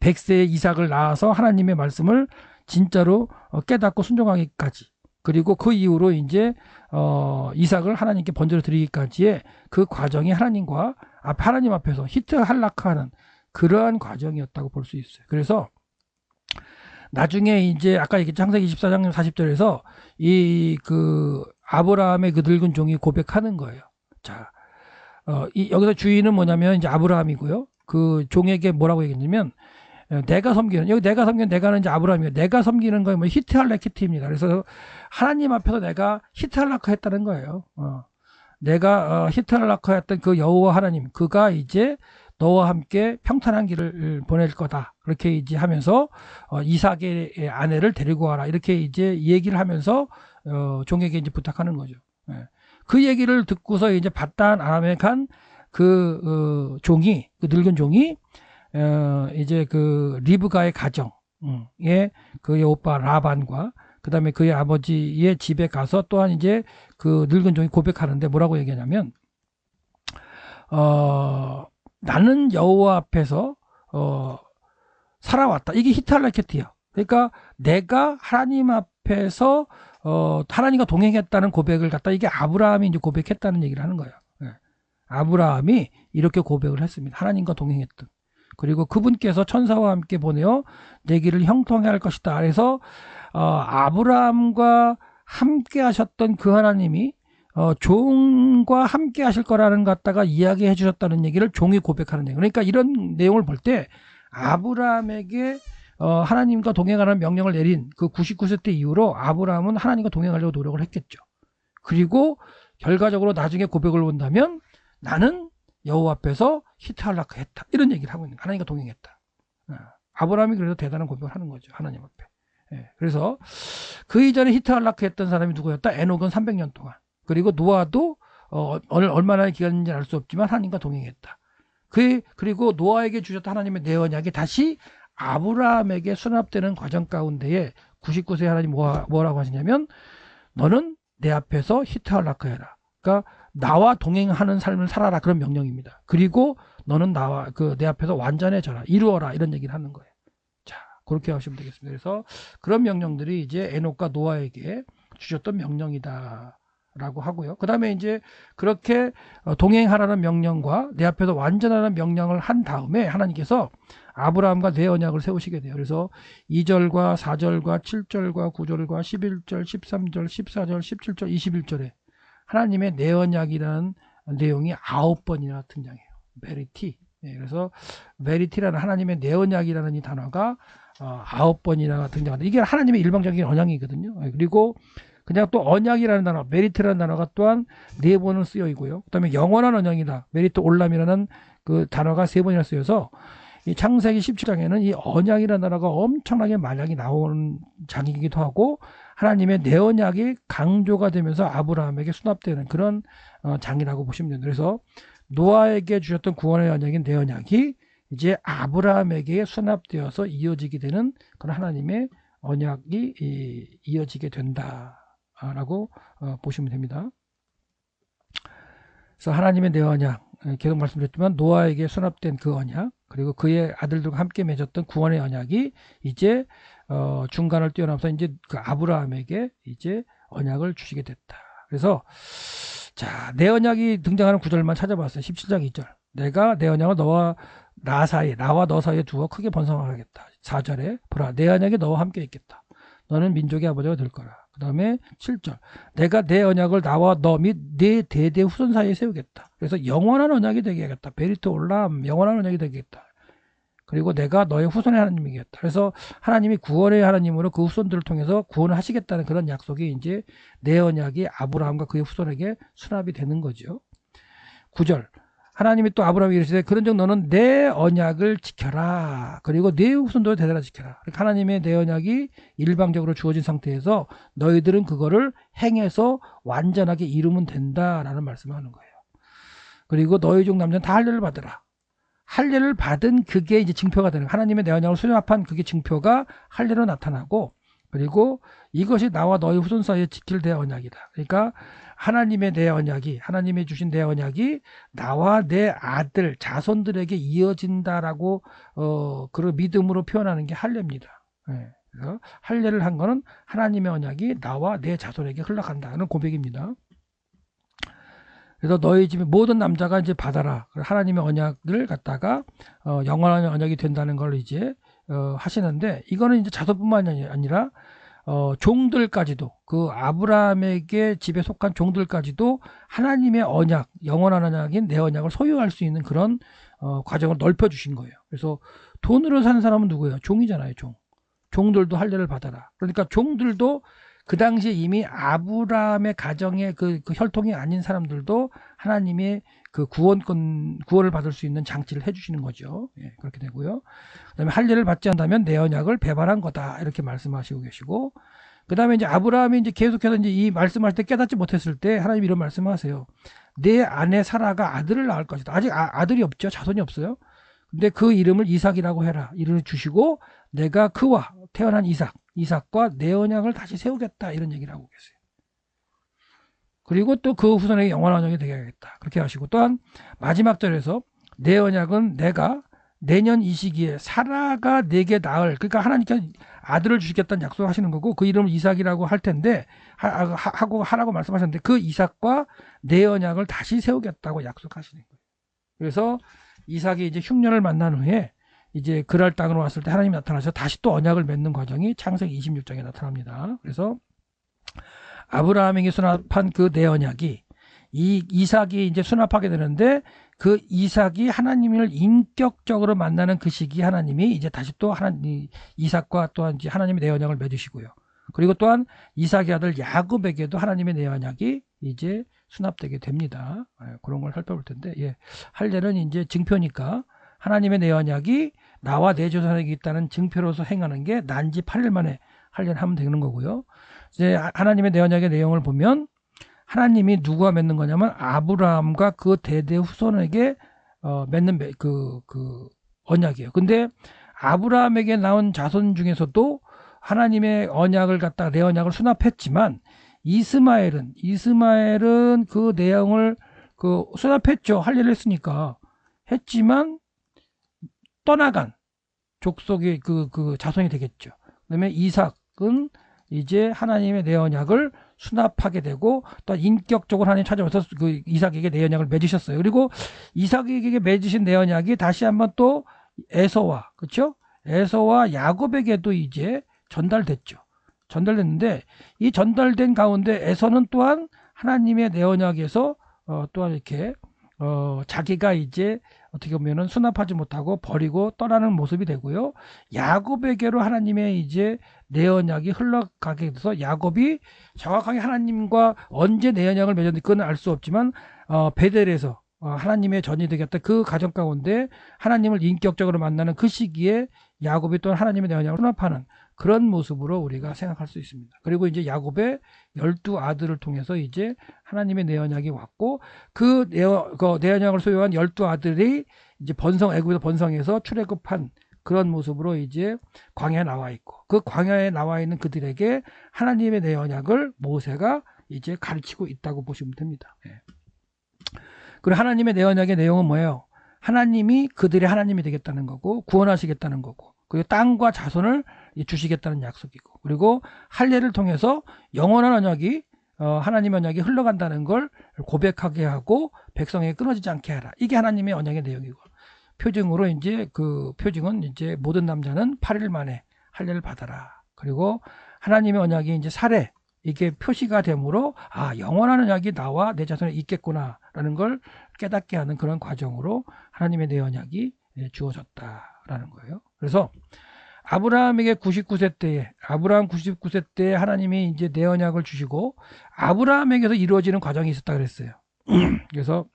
100세의 이삭을 낳아서 하나님의 말씀을 진짜로 깨닫고 순종하기까지 그리고 그 이후로 이제 이삭을 하나님께 번제로 드리기까지의 그 과정이 하나님 앞에서 히트할라크하는 그러한 과정이었다고 볼 수 있어요. 그래서 나중에 이제 아까 얘기했죠. 창세기 24장 40절에서 그 아브라함의 그 늙은 종이 고백하는 거예요. 자, 여기서 주인은 뭐냐면 이제 아브라함이고요. 그 종에게 뭐라고 얘기했냐면 내가 섬기는, 여기 내가 섬기는 내가는 이제 아브라함이에요. 내가 섬기는 거에 뭐 히트할레키트입니다. 그래서 하나님 앞에서 내가 히트할라크 했다는 거예요. 내가 히트할라크 했던 그 여호와 하나님, 그가 이제 너와 함께 평탄한 길을 보낼 거다. 그렇게 이제 하면서 이삭의 아내를 데리고 와라. 이렇게 이제 얘기를 하면서 종에게 이제 부탁하는 거죠. 그 얘기를 듣고서 이제 바단 아람에간 그 종이, 그 늙은 종이 이제 그 리브가의 가정에 그의 오빠 라반과 그 다음에 그의 아버지의 집에 가서 또한 이제 그 늙은 종이 고백하는데 뭐라고 얘기하냐면 나는 여호와 앞에서 살아왔다. 이게 히탈라케트야. 그러니까 내가 하나님 앞에서 하나님과 동행했다는 고백을 갖다 이게 아브라함이 이제 고백했다는 얘기를 하는 거예요. 아브라함이 이렇게 고백을 했습니다. 하나님과 동행했던. 그리고 그분께서 천사와 함께 보내어 내 길을 형통해 할 것이다. 그래서 아브라함과 함께 하셨던 그 하나님이 종과 함께 하실 거라는 것 갖다가 이야기해 주셨다는 얘기를 종이 고백하는 얘기. 그러니까 이런 내용을 볼 때 아브라함에게 하나님과 동행하는 명령을 내린 그 99세 때 이후로 아브라함은 하나님과 동행하려고 노력을 했겠죠. 그리고 결과적으로 나중에 고백을 본다면 나는 여호와 앞에서 히트할라크 했다. 이런 얘기를 하고 있는 거예요. 하나님과 동행했다. 아브라함이 그래도 대단한 고백을 하는 거죠. 하나님 앞에. 그래서 그 이전에 히트할라크 했던 사람이 누구였다? 에녹은 300년 동안. 그리고 노아도 얼마나 기간인지 알 수 없지만 하나님과 동행했다. 그리고 노아에게 주셨던 하나님의 내 언약이 다시 아브라함에게 수납되는 과정 가운데에 99세 하나님 뭐라고 하시냐면 너는 내 앞에서 히트할라크 해라. 그러니까 나와 동행하는 삶을 살아라. 그런 명령입니다. 그리고 너는 나와 내 앞에서 완전해져라. 이루어라. 이런 얘기를 하는 거예요. 자, 그렇게 하시면 되겠습니다. 그래서 그런 명령들이 이제 에녹과 노아에게 주셨던 명령이다. 라고 하고요. 그 다음에 이제 그렇게 동행하라는 명령과 내 앞에서 완전하라는 명령을 한 다음에 하나님께서 아브라함과 내 언약을 세우시게 돼요. 그래서 2절과 4절과 7절과 9절과 11절, 13절, 14절, 17절, 21절에 하나님의 내 언약이라는 내용이 9번이나 등장해요. 베리티. 그래서 베리티라는 하나님의 내 언약이라는 이 단어가 9번이나 등장한다. 이게 하나님의 일방적인 언약이거든요. 그리고 그냥 또 언약이라는 단어, 메리트라는 단어가 또한 4번은 쓰여 있고요. 그 다음에 영원한 언약이다. 메리트 올람이라는 그 단어가 3번이나 쓰여서 이 창세기 17장에는 이 언약이라는 단어가 엄청나게 만약이 나오는 장이기도 하고 하나님의 내 언약이 강조가 되면서 아브라함에게 수납되는 그런 장이라고 보시면 됩니다. 그래서 노아에게 주셨던 구원의 언약인 내 언약이 이제 아브라함에게 수납되어서 이어지게 되는 그런 하나님의 언약이 이어지게 된다라고 보시면 됩니다. 그래서 하나님의 내 언약, 계속 말씀드렸지만 노아에게 수납된 그 언약, 그리고 그의 아들들과 함께 맺었던 구원의 언약이 이제 중간을 뛰어넘어서 이제 그 아브라함에게 이제 언약을 주시게 됐다. 그래서 자, 내 언약이 등장하는 구절만 찾아봤어요. 17장 2절. 내가 내 언약을 너와 나 사이, 나와 너 사이에 두어 크게 번성하겠다. 4절에 보라, 내 언약이 너와 함께 있겠다. 너는 민족의 아버지가 될 거라. 그 다음에 7절. 내가 내 언약을 나와 너 및 내 대대 후손 사이에 세우겠다. 그래서 영원한 언약이 되게 하겠다. 베리트 올람, 영원한 언약이 되겠다. 그리고 내가 너의 후손의 하나님이겠다. 그래서 하나님이 구원의 하나님으로 그 후손들을 통해서 구원을 하시겠다는 그런 약속이 이제 내 언약이 아브라함과 그의 후손에게 수납이 되는 거죠. 9절. 하나님이 또 아브라함에게 이르시되 그런즉 너는 내 언약을 지켜라. 그리고 내 후손도 대대로 지켜라. 그러니까 하나님의 내 언약이 일방적으로 주어진 상태에서 너희들은 그거를 행해서 완전하게 이루면 된다라는 말씀을 하는 거예요. 그리고 너희 중 남자는 다 할례를 받으라. 할례를 받은 그게 이제 증표가 되는 거예요. 하나님의 내 언약을 수납한 그게 증표가 할례로 나타나고 그리고 이것이 나와 너희 후손 사이에 지킬 내 언약이다. 그러니까 하나님의 내 언약이 하나님이 주신 내 언약이 나와 내 아들 자손들에게 이어진다라고 그런 믿음으로 표현하는 게 할례입니다. 그래서 할례를 한 거는 하나님의 언약이 나와 내 자손에게 흘러간다는 고백입니다. 그래서 너희 집에 모든 남자가 이제 받아라. 하나님의 언약을 갖다가 영원한 언약이 된다는 걸 이제 하시는데, 이거는 이제 자손뿐만이 아니라 종들까지도, 그 아브라함에게 집에 속한 종들까지도 하나님의 언약, 영원한 언약인 내 언약을 소유할 수 있는 그런 과정을 넓혀 주신 거예요. 그래서 돈으로 사는 사람은 누구예요? 종이잖아요. 종들도 할례를 받아라. 그러니까 종들도 그 당시에 이미 아브라함의 가정의 그 혈통이 아닌 사람들도 하나님의 그 구원을 받을 수 있는 장치를 해주시는 거죠. 예, 그렇게 되고요. 그다음에 할례를 받지 않다면 내 언약을 배반한 거다, 이렇게 말씀하시고 계시고, 그다음에 이제 아브라함이 이제 계속해서 이제 이 말씀할 때 깨닫지 못했을 때 하나님 이런 말씀하세요. 내 아내 사라가 아들을 낳을 것이다. 아직 아들이 없죠. 자손이 없어요. 근데 그 이름을 이삭이라고 해라. 이름을 주시고 내가 그와 태어난 이삭과 내 언약을 다시 세우겠다, 이런 얘기를 하고 계세요. 그리고 또 그 후손에게 영원한 언약이 되게 하겠다, 그렇게 하시고, 또한 마지막 절에서 내 언약은 내가 내년 이 시기에 사라가 내게 낳을, 그러니까 하나님께서 아들을 주시겠다는 약속을 하시는 거고, 그 이름을 이삭이라고 할 텐데 하라고 말씀하셨는데, 그 이삭과 내 언약을 다시 세우겠다고 약속하시는 거예요. 그래서 이삭이 이제 흉년을 만난 후에 이제 그랄 땅으로 왔을 때 하나님이 나타나셔서 다시 또 언약을 맺는 과정이 창세기 26장에 나타납니다. 그래서 아브라함에게 수납한 그 내 언약이 이 이삭이 이제 수납하게 되는데, 그 이삭이 하나님을 인격적으로 만나는 그 시기 하나님이 이제 다시 또 이삭과 또한 이제 하나님의 내 언약을 맺으시고요. 그리고 또한 이삭의 아들 야곱에게도 하나님의 내 언약이 이제 수납되게 됩니다. 그런 걸 살펴볼 텐데, 예, 할례는 이제 증표니까 하나님의 내 언약이 나와 내 조상에게 있다는 증표로서 행하는 게 난지 8일 만에 할례를 하면 되는 거고요. 이제 하나님의 내 언약의 내용을 보면 하나님이 누구와 맺는 거냐면 아브라함과 그 대대 후손에게 맺는 그 언약이에요. 근데 아브라함에게 나온 자손 중에서도 하나님의 언약을 갖다가 내 언약을 수납했지만, 이스마엘은 그 내용을 수납했죠. 할례를 했으니까 했지만 떠나간 족속의 그 자손이 되겠죠. 그다음에 이삭은 이제 하나님의 내 언약을 수납하게 되고, 또 인격적으로 하나님 찾아와서 그 이삭에게 내 언약을 맺으셨어요. 그리고 이삭에게 맺으신 내 언약이 다시 한번 또 에서와, 그렇죠? 에서와 야곱에게도 이제 전달됐는데, 이 전달된 가운데 에서는 또한 하나님의 내 언약에서 또한 이렇게 자기가 이제 어떻게 보면은 수납하지 못하고 버리고 떠나는 모습이 되고요. 야곱에게로 하나님의 이제 내 언약이 흘러가게 돼서 야곱이 정확하게 하나님과 언제 내 언약을 맺었는지 그건 알 수 없지만 베델에서 하나님의 전이 되겠다, 그 가정 가운데 하나님을 인격적으로 만나는 그 시기에 야곱이 또 하나님의 내 언약을 수납하는 그런 모습으로 우리가 생각할 수 있습니다. 그리고 이제 야곱의 12아들을 통해서 이제 하나님의 내 언약이 왔고, 그 내 언약을 소유한 12아들이 이제 애굽에서 번성해서 출애굽한 그런 모습으로 이제 광야에 나와 있고, 그 광야에 나와 있는 그들에게 하나님의 내 언약을 모세가 이제 가르치고 있다고 보시면 됩니다. 예. 그리고 하나님의 내 언약의 내용은 뭐예요? 하나님이 그들의 하나님이 되겠다는 거고, 구원하시겠다는 거고, 그리고 땅과 자손을 주시겠다는 약속이고, 그리고 할례를 통해서 영원한 언약이 하나님의 언약이 흘러간다는 걸 고백하게 하고 백성에게 끊어지지 않게 하라. 이게 하나님의 언약의 내용이고, 표징으로 이제 그 표징은 이제 모든 남자는 8일 만에 할례를 받아라. 그리고 하나님의 언약이 이제 사례, 이게 표시가 되므로 영원한 언약이 나와 내 자손에 있겠구나라는 걸 깨닫게 하는 그런 과정으로 하나님의 내 언약이 주어졌다라는 거예요. 그래서 아브라함에게 99세 때에 하나님이 이제 내 언약을 주시고 아브라함에게서 이루어지는 과정이 있었다 그랬어요. 그래서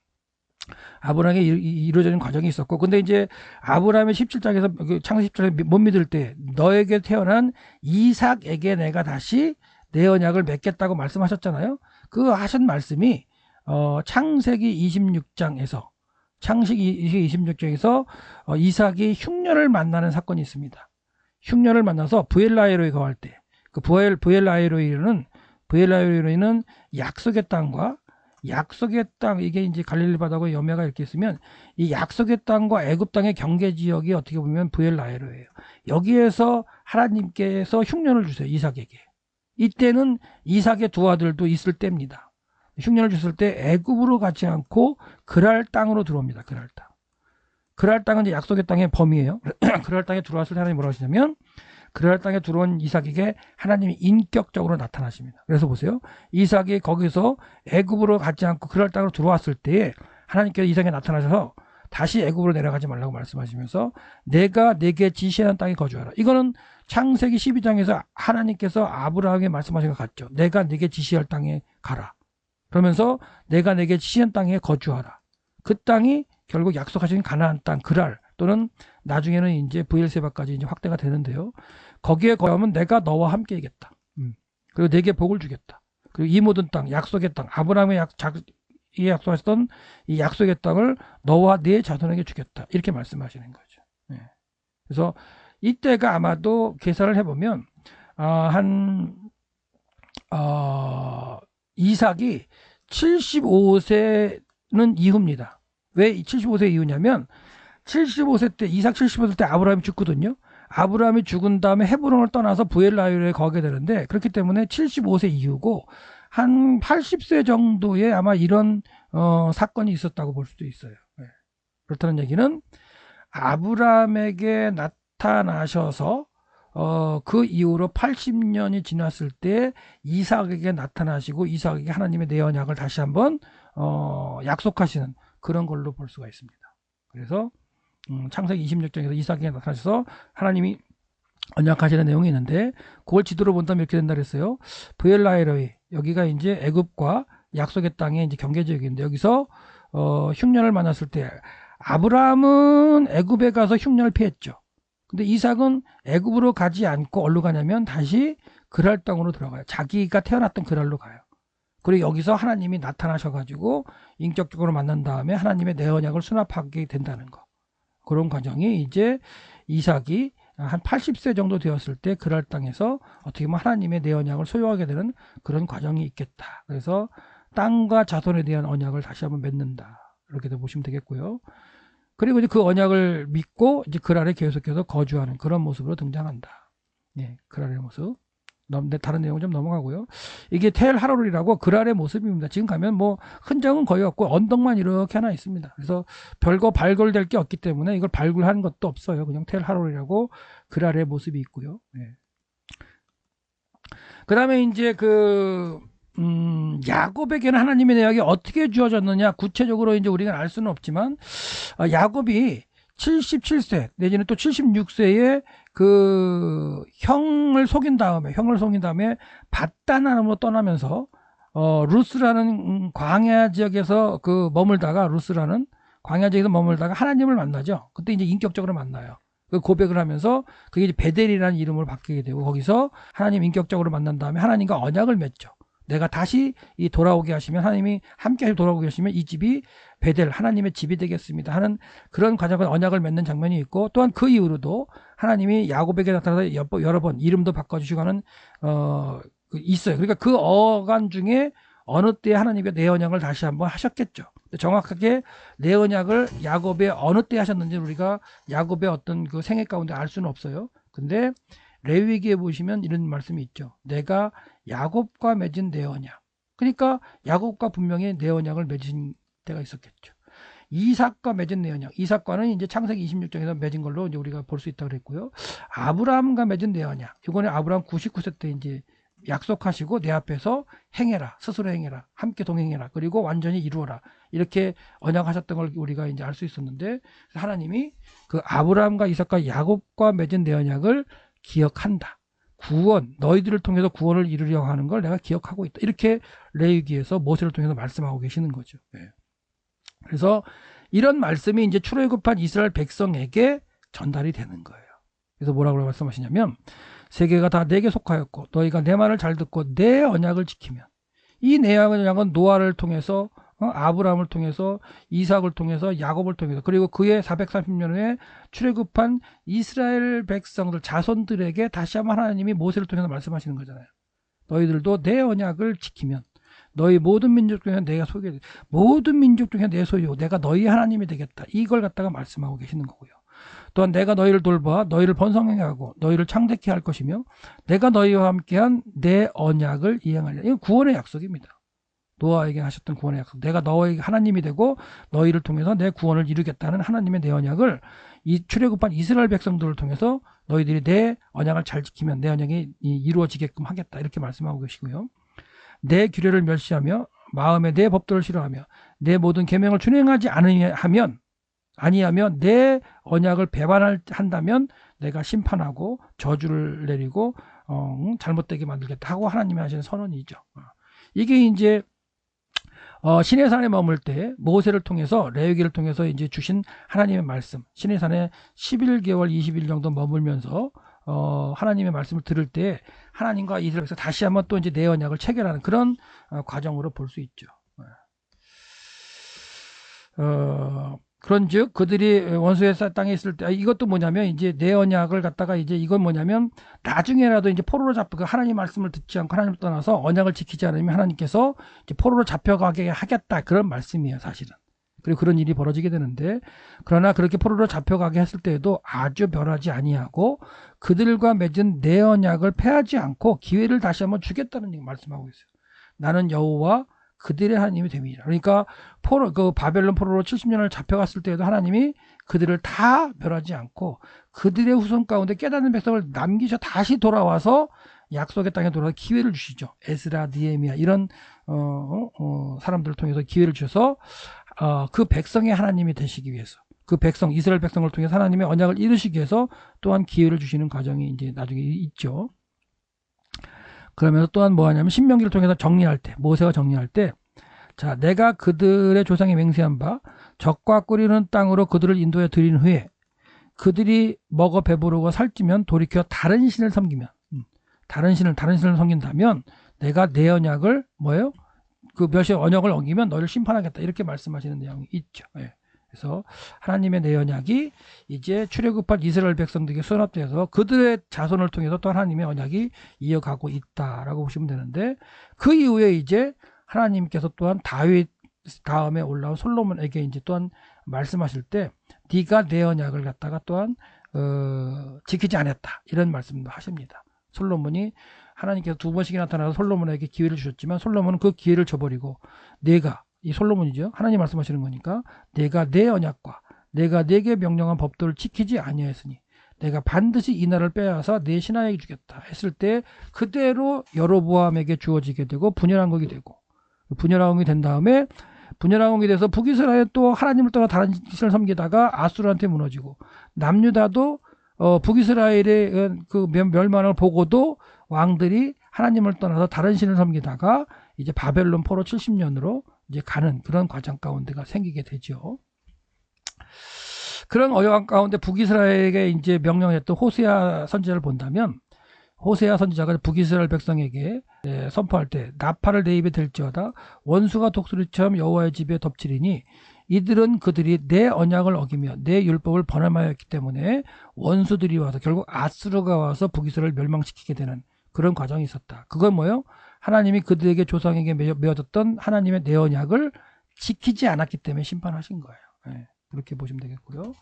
아브라함에게 이루어지는 과정이 있었고, 근데 이제 아브라함의 17장에서 창세기 17장에 못 믿을 때 너에게 태어난 이삭에게 내가 다시 내 언약을 맺겠다고 말씀하셨잖아요. 그 하신 말씀이 창세기 26장에서 이삭이 흉년을 만나는 사건이 있습니다. 흉년을 만나서 부엘라이로에 거할 때, 그 부엘라이로이는 약속의 땅과 약속의 땅, 이게 이제 갈릴리 바다하고 여매가 이렇게 있으면 이 약속의 땅과 애굽 땅의 경계 지역이 어떻게 보면 브엘라헤로예요. 여기에서 하나님께서 흉년을 주세요. 이삭에게. 이때는 이삭의 두 아들도 있을 때입니다. 흉년을 줬을 때 애굽으로 가지 않고 그랄 땅으로 들어옵니다. 그랄 땅. 그랄 땅은 이제 약속의 땅의 범위예요. 그랄 땅에 들어왔을 때 하나님이 뭐라고 하시냐면 그랄 땅에 들어온 이삭에게 하나님이 인격적으로 나타나십니다. 그래서 보세요. 이삭이 거기서 애굽으로 가지 않고 그랄 땅으로 들어왔을 때 하나님께서 이삭에 나타나셔서 다시 애굽으로 내려가지 말라고 말씀하시면서 내가 내게 지시하는 땅에 거주하라. 이거는 창세기 12장에서 하나님께서 아브라함에게 말씀하신 것 같죠. 내가 내게 지시할 땅에 가라. 그러면서 내가 내게 지시한 땅에 거주하라. 그 땅이 결국 약속하신 가나안 땅 그랄 또는 나중에는 이제 브엘세바까지 이제 확대가 되는데요. 거기에 거하면 내가 너와 함께이겠다. 그리고 내게 복을 주겠다. 그리고 이 모든 땅, 약속의 땅, 아브라함의 약속하셨던 이 약속의 땅을 너와 네 자손에게 주겠다. 이렇게 말씀하시는 거죠. 네. 그래서 이때가 아마도 계산을 해보면 이삭이 75세는 이후입니다. 왜 75세 이후냐면 75세 때 이삭 75세 때 아브라함이 죽거든요. 아브라함이 죽은 다음에 헤브론을 떠나서 브엘라헬에 거하게 되는데 그렇기 때문에 75세 이후고 한 80세 정도에 아마 이런 사건이 있었다고 볼 수도 있어요. 네. 그렇다는 얘기는 아브라함에게 나타나셔서 그 이후로 80년이 지났을 때 이삭에게 나타나시고 이삭에게 하나님의 내 언약을 다시 한번 약속하시는 그런 걸로 볼 수가 있습니다. 그래서 창세기 26장에서 이삭에게 나타나셔서 하나님이 언약하시는 내용이 있는데 그걸 지도로 본다면 이렇게 된다 그랬어요. 브엘라헬의 여기가 이제 애굽과 약속의 땅의 이제 경계 지역인데 여기서 흉년을 만났을 때 아브라함은 애굽에 가서 흉년을 피했죠. 근데 이삭은 애굽으로 가지 않고 어디로 가냐면 다시 그랄 땅으로 들어가요. 자기가 태어났던 그랄로 가요. 그리고 여기서 하나님이 나타나셔가지고 인격적으로 만난 다음에 하나님의 내 언약을 수납하게 된다는 거. 그런 과정이 이제 이삭이 한 80세 정도 되었을 때 그랄 땅에서 어떻게 보면 하나님의 내 언약을 소유하게 되는 그런 과정이 있겠다. 그래서 땅과 자손에 대한 언약을 다시 한번 맺는다. 이렇게도 보시면 되겠고요. 그리고 이제 그 언약을 믿고 이제 그랄에 계속해서 거주하는 그런 모습으로 등장한다. 예, 그랄의 모습. 다른 내용은 좀 넘어가고요. 이게 텔 하롤이라고 그랄의 모습입니다. 지금 가면 뭐 흔적은 거의 없고 언덕만 이렇게 하나 있습니다. 그래서 별거 발굴될 게 없기 때문에 이걸 발굴하는 것도 없어요. 그냥 텔 하롤이라고 그랄의 모습이 있고요. 예. 그 다음에 이제 야곱에게는 하나님의 내역이 어떻게 주어졌느냐 구체적으로 이제 우리가 알 수는 없지만 야곱이 77세 내지는 또 76세에 그 형을 속인 다음에 밧단아람으로 떠나면서 루스라는 광야 지역에서 머물다가 루스라는 광야 지역에서 머물다가 하나님을 만나죠. 그때 이제 인격적으로 만나요. 그 고백을 하면서 그게 이제 베델이라는 이름으로 바뀌게 되고 거기서 하나님 인격적으로 만난 다음에 하나님과 언약을 맺죠. 내가 다시 돌아오게 하시면 하나님이 함께 돌아오게 하시면 이 집이 베델 하나님의 집이 되겠습니다 하는 그런 과정을 언약을 맺는 장면이 있고 또한 그 이후로도 하나님이 야곱에게 나타나서 여러 번 이름도 바꿔주시고 하는 있어요. 그러니까 그 어간 중에 어느 때 하나님의 내 언약을 다시 한번 하셨겠죠. 정확하게 내 언약을 야곱의 어느 때 하셨는지 우리가 야곱의 어떤 그 생애 가운데 알 수는 없어요. 근데 레위기에 보시면 이런 말씀이 있죠. 내가 야곱과 맺은 내 언약. 그러니까 야곱과 분명히 내 언약을 맺은 때가 있었겠죠. 이삭과 맺은 내 언약. 이삭과는 이제 창세기 26장에서 맺은 걸로 이제 우리가 볼 수 있다고 그랬고요. 아브라함과 맺은 내 언약. 이거는 아브라함 99세 때 이제 약속하시고 내 앞에서 행해라. 스스로 행해라. 함께 동행해라. 그리고 완전히 이루어라. 이렇게 언약하셨던 걸 우리가 이제 알 수 있었는데 하나님이 그 아브라함과 이삭과 야곱과 맺은 내 언약을 기억한다. 구원, 너희들을 통해서 구원을 이루려고 하는 걸 내가 기억하고 있다. 이렇게 레위기에서 모세를 통해서 말씀하고 계시는 거죠. 네. 그래서 이런 말씀이 이제 출애굽한 이스라엘 백성에게 전달이 되는 거예요. 그래서 뭐라고 말씀하시냐면 세계가 다 내게 속하였고 너희가 내 말을 잘 듣고 내 언약을 지키면 이 내 언약은 노아를 통해서 아브라함을 통해서 이삭을 통해서 야곱을 통해서 그리고 그의 430년 후에 출애굽한 이스라엘 백성들 자손들에게 다시 한번 하나님이 모세를 통해서 말씀하시는 거잖아요. 너희들도 내 언약을 지키면 너희 모든 민족 중에 내가 소유가 모든 민족 중에 내 소유, 내가 너희 하나님이 되겠다. 이걸 갖다가 말씀하고 계시는 거고요. 또한 내가 너희를 돌봐 너희를 번성하게 하고 너희를 창대케 할 것이며 내가 너희와 함께한 내 언약을 이행하리라. 이건 구원의 약속입니다. 노아에게 하셨던 구원의 약속. 내가 너희 하나님이 되고 너희를 통해서 내 구원을 이루겠다는 하나님의 내 언약을 이 출애굽한 이스라엘 백성들을 통해서 너희들이 내 언약을 잘 지키면 내 언약이 이루어지게끔 하겠다. 이렇게 말씀하고 계시고요. 내 규례를 멸시하며 마음에 내 법도를 싫어하며 내 모든 계명을 준행하지 아니하면 내 언약을 배반한다면 내가 심판하고 저주를 내리고 잘못되게 만들겠다 하고 하나님이 하시는 선언이죠. 이게 이제 시내산에 머물 때 모세를 통해서 레위기를 통해서 이제 주신 하나님의 말씀, 시내산에 11개월 20일 정도 머물면서 하나님의 말씀을 들을 때 하나님과 이스라엘에서 다시 한번 또 이제 내 언약을 체결하는 그런 과정으로 볼 수 있죠. 그런즉 그들이 원수의 땅에 있을 때 이것도 뭐냐면 이제 내 언약을 갖다가 이제 이건 뭐냐면 나중에라도 이제 포로로 잡히고 하나님 말씀을 듣지 않고 하나님을 떠나서 언약을 지키지 않으면 하나님께서 이제 포로로 잡혀가게 하겠다 그런 말씀이에요 사실은. 그리고 그런 일이 벌어지게 되는데 그러나 그렇게 포로로 잡혀가게 했을 때에도 아주 멸하지 아니하고 그들과 맺은 내 언약을 패하지 않고 기회를 다시 한번 주겠다는 얘기 말씀하고 있어요. 나는 여호와 그들의 하나님이 됨이라. 그러니까 바벨론 포로로 70년을 잡혀갔을 때에도 하나님이 그들을 다 멸하지 않고 그들의 후손 가운데 깨닫는 백성을 남기셔 다시 돌아와서 약속의 땅에 돌아와서 기회를 주시죠. 에스라, 느헤미야 이런 사람들을 통해서 기회를 주셔서 그 백성의 하나님이 되시기 위해서 그 백성 이스라엘 백성을 통해서 하나님의 언약을 이루시기 위해서 또한 기회를 주시는 과정이 이제 나중에 있죠. 그러면서 또한 뭐 하냐면 신명기를 통해서 정리할 때 모세가 정리할 때 자 내가 그들의 조상이 맹세한 바 적과 꿀이는 땅으로 그들을 인도해 드린 후에 그들이 먹어 배부르고 살찌면 돌이켜 다른 신을 섬기면 다른 신을 섬긴다면 내가 내 언약을 뭐예요? 그 몇의 언약을 어기면 너를 심판하겠다 이렇게 말씀하시는 내용이 있죠. 예. 그래서 하나님의 내 언약이 이제 출애굽한 이스라엘 백성들에게 수납돼서 그들의 자손을 통해서 또 하나님의 언약이 이어가고 있다라고 보시면 되는데 그 이후에 이제 하나님께서 또한 다윗 다음에 올라온 솔로몬에게 이제 또한 말씀하실 때 네가 내 언약을 갖다가 또한 지키지 않았다 이런 말씀도 하십니다. 솔로몬이 하나님께서 두 번씩이나 나타나서 솔로몬에게 기회를 주셨지만 솔로몬은 그 기회를 줘버리고 내가 이 솔로몬이죠. 하나님 말씀하시는 거니까 내가 내 언약과 내가 내게 명령한 법도를 지키지 아니하였으니 내가 반드시 이 나라를 빼앗아 내 신하에게 주겠다 했을 때 그대로 여로보암에게 주어지게 되고 분열한 것이 되고 분열한 것이 된 다음에 분열한 것이 돼서 북이스라엘 또 하나님을 떠나 다른 신을 섬기다가 아수르한테 무너지고 남유다도 북이스라엘의 그 멸망을 보고도 왕들이 하나님을 떠나서 다른 신을 섬기다가 이제 바벨론 포로 70년으로 이제 가는 그런 과정 가운데가 생기게 되죠. 그런 어려운 가운데 북이스라엘에게 이제 명령했던 호세아 선지자를 본다면 호세아 선지자가 북이스라엘 백성에게 선포할 때 나팔을 내 입에 댈지어다 원수가 독수리처럼 여호와의 집에 덮치리니 이들은 그들이 내 언약을 어기며 내 율법을 번함하였기 때문에 원수들이 와서 결국 아수르가 와서 북이스라엘을 멸망시키게 되는 그런 과정이 있었다. 그건 뭐예요? 하나님이 그들에게 조상에게 메어졌던 하나님의 내 언약을 지키지 않았기 때문에 심판하신 거예요. 네, 그렇게 보시면 되겠고요.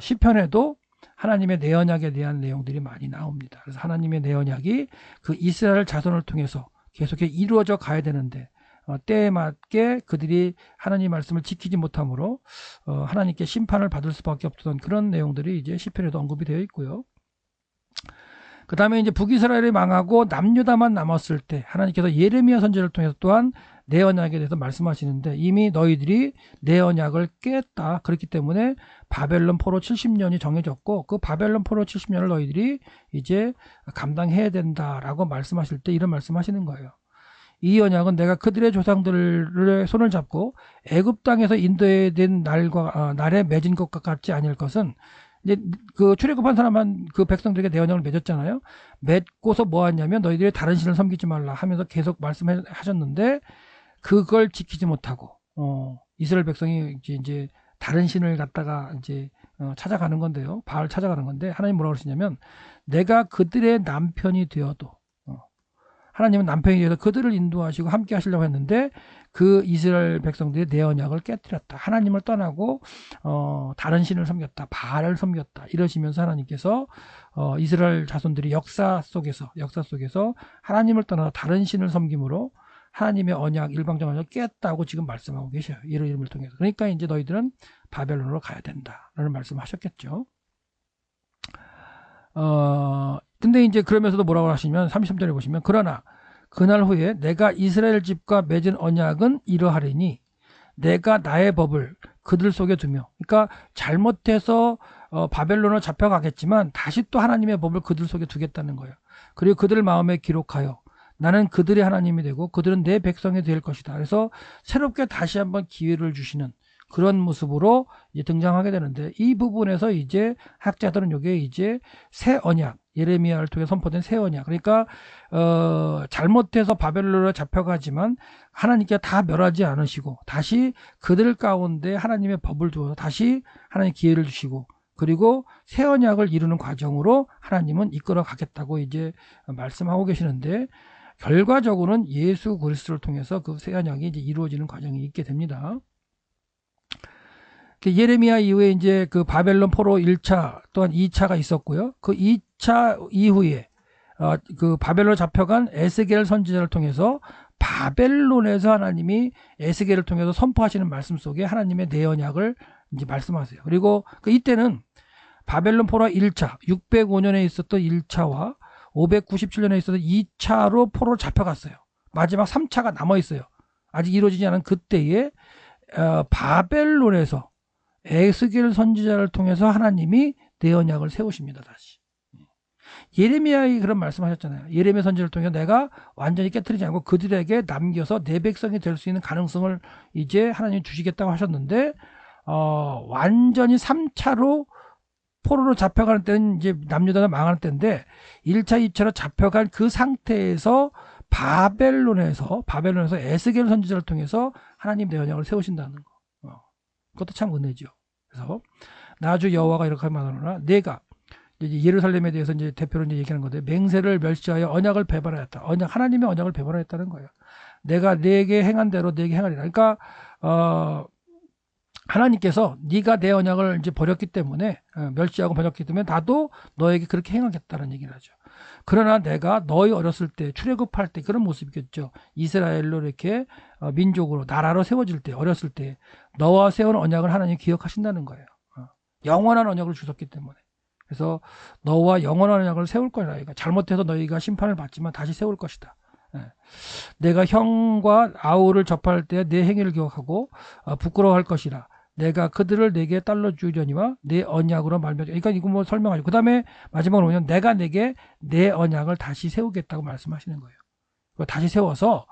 시편에도 하나님의 내 언약에 대한 내용들이 많이 나옵니다. 그래서 하나님의 내 언약이 그 이스라엘 자손을 통해서 계속해 이루어져 가야 되는데 때에 맞게 그들이 하나님 말씀을 지키지 못함으로 하나님께 심판을 받을 수밖에 없던 그런 내용들이 이제 시편에도 언급이 되어 있고요. 그 다음에 이제 북이스라엘이 망하고 남유다만 남았을 때 하나님께서 예레미야 선지자를 통해서 또한 내 언약에 대해서 말씀하시는데 이미 너희들이 내 언약을 깼다. 그렇기 때문에 바벨론 포로 70년이 정해졌고 그 바벨론 포로 70년을 너희들이 이제 감당해야 된다라고 말씀하실 때 이런 말씀하시는 거예요. 이 언약은 내가 그들의 조상들의 손을 잡고 애굽 땅에서 인도해 된 날에 맺은 것과 같지 아닐 것은 이제 그 출애굽한 사람한 그 백성들에게 내 언약을 맺었잖아요. 맺고서 뭐 하냐면 너희들이 다른 신을 섬기지 말라 하면서 계속 말씀하셨는데 그걸 지키지 못하고 이스라엘 백성이 이제 다른 신을 갖다가 이제 찾아가는 건데요. 바알 찾아가는 건데 하나님 뭐라고 그러시냐면 내가 그들의 남편이 되어도 하나님은 남편에 대해서 그들을 인도하시고 함께 하시려고 했는데 그 이스라엘 백성들이 내 언약을 깨뜨렸다. 하나님을 떠나고 다른 신을 섬겼다. 바알을 섬겼다. 이러시면서 하나님께서 이스라엘 자손들이 역사 속에서 하나님을 떠나서 다른 신을 섬김으로 하나님의 언약, 일방적 언약을 깼다고 지금 말씀하고 계셔요. 이런 이름을 통해서. 그러니까 이제 너희들은 바벨론으로 가야 된다라는 말씀을 하셨겠죠. 근데 이제 그러면서도 뭐라고 하시면 33절에 보시면 그러나 그날 후에 내가 이스라엘 집과 맺은 언약은 이러하리니 내가 나의 법을 그들 속에 두며, 그러니까 잘못해서 바벨론으로 잡혀가겠지만 다시 또 하나님의 법을 그들 속에 두겠다는 거예요. 그리고 그들 마음에 기록하여 나는 그들의 하나님이 되고 그들은 내 백성이 될 것이다. 그래서 새롭게 다시 한번 기회를 주시는 그런 모습으로 이제 등장하게 되는데, 이 부분에서 이제 학자들은 이게 이제 새 언약, 예레미야를 통해 선포된 새 언약, 그러니까 잘못해서 바벨론으로 잡혀가지만 하나님께 다 멸하지 않으시고 다시 그들 가운데 하나님의 법을 두어서 다시 하나님 기회를 주시고 그리고 새 언약을 이루는 과정으로 하나님은 이끌어 가겠다고 이제 말씀하고 계시는데, 결과적으로는 예수 그리스도를 통해서 그 새 언약이 이제 이루어지는 과정이 있게 됩니다. 예레미야 이후에 이제 그 바벨론 포로 1차 또한 2차가 있었고요. 그 2차 이후에 그 바벨론 잡혀간 에스겔 선지자를 통해서 바벨론에서 하나님이 에스겔을 통해서 선포하시는 말씀 속에 하나님의 내 언약을 이제 말씀하세요. 그리고 그 이때는 바벨론 포로 1차 605년에 있었던 1차와 597년에 있었던 2차로 포로로 잡혀갔어요. 마지막 3차가 남아 있어요. 아직 이루어지지 않은 그때에 바벨론에서 에스겔 선지자를 통해서 하나님이 내 언약을 세우십니다. 다시. 예레미야의 그런 말씀하셨잖아요. 예레미야 선지자를 통해 내가 완전히 깨뜨리지 않고 그들에게 남겨서 내 백성이 될 수 있는 가능성을 이제 하나님이 주시겠다고 하셨는데, 완전히 3차로 포로로 잡혀가는 때는 이제 남유다가 망하는 때인데 1차, 2차로 잡혀간 그 상태에서 바벨론에서 에스겔 선지자를 통해서 하나님 내 언약을 세우신다는 거. 그것도 참 은혜죠. 그래서 나주 여호와가 이렇게 말하노라, 내가 이제 예루살렘에 대해서 이제 대표로 이제 얘기하는 건데, 맹세를 멸시하여 언약을 배반하였다. 하나님의 언약을 배반하였다는 거예요. 내가 네게 행한 대로 네게 행하리라. 그러니까 하나님께서 네가 내 언약을 이제 버렸기 때문에 멸시하고 버렸기 때문에 나도 너에게 그렇게 행하겠다는 얘기를 하죠. 그러나 내가 너희 어렸을 때 출애굽할 때 그런 모습이겠죠. 이스라엘로 이렇게 민족으로 나라로 세워질 때, 어렸을 때 너와 세운 언약을 하나님이 기억하신다는 거예요. 영원한 언약을 주셨기 때문에. 그래서 너와 영원한 언약을 세울 거라. 그러니까 잘못해서 너희가 심판을 받지만 다시 세울 것이다. 내가 형과 아우를 접할 때 내 행위를 기억하고 부끄러워할 것이라. 내가 그들을 내게 딸로 주려니와 내 언약으로 말미암아. 그러니까 이거 뭐 설명하죠. 그 다음에 마지막으로 보면 내가 내게 내 언약을 다시 세우겠다고 말씀하시는 거예요. 다시 세워서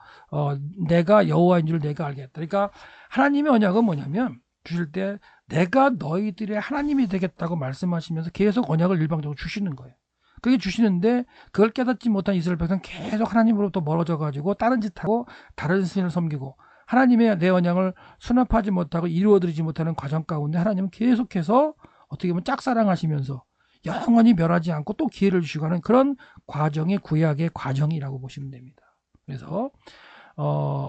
내가 여호와인 줄 내가 알겠다. 그러니까 하나님의 언약은 뭐냐면, 주실 때 내가 너희들의 하나님이 되겠다고 말씀하시면서 계속 언약을 일방적으로 주시는 거예요. 그게 주시는데 그걸 깨닫지 못한 이스라엘 백성 계속 하나님으로부터 멀어져 가지고 다른 짓하고 다른 신을 섬기고 하나님의 내 언약을 수납하지 못하고 이루어드리지 못하는 과정 가운데 하나님은 계속해서 어떻게 보면 짝사랑하시면서 영원히 멸하지 않고 또 기회를 주시고 하는 그런 과정이 구약의 과정이라고 보시면 됩니다. 그래서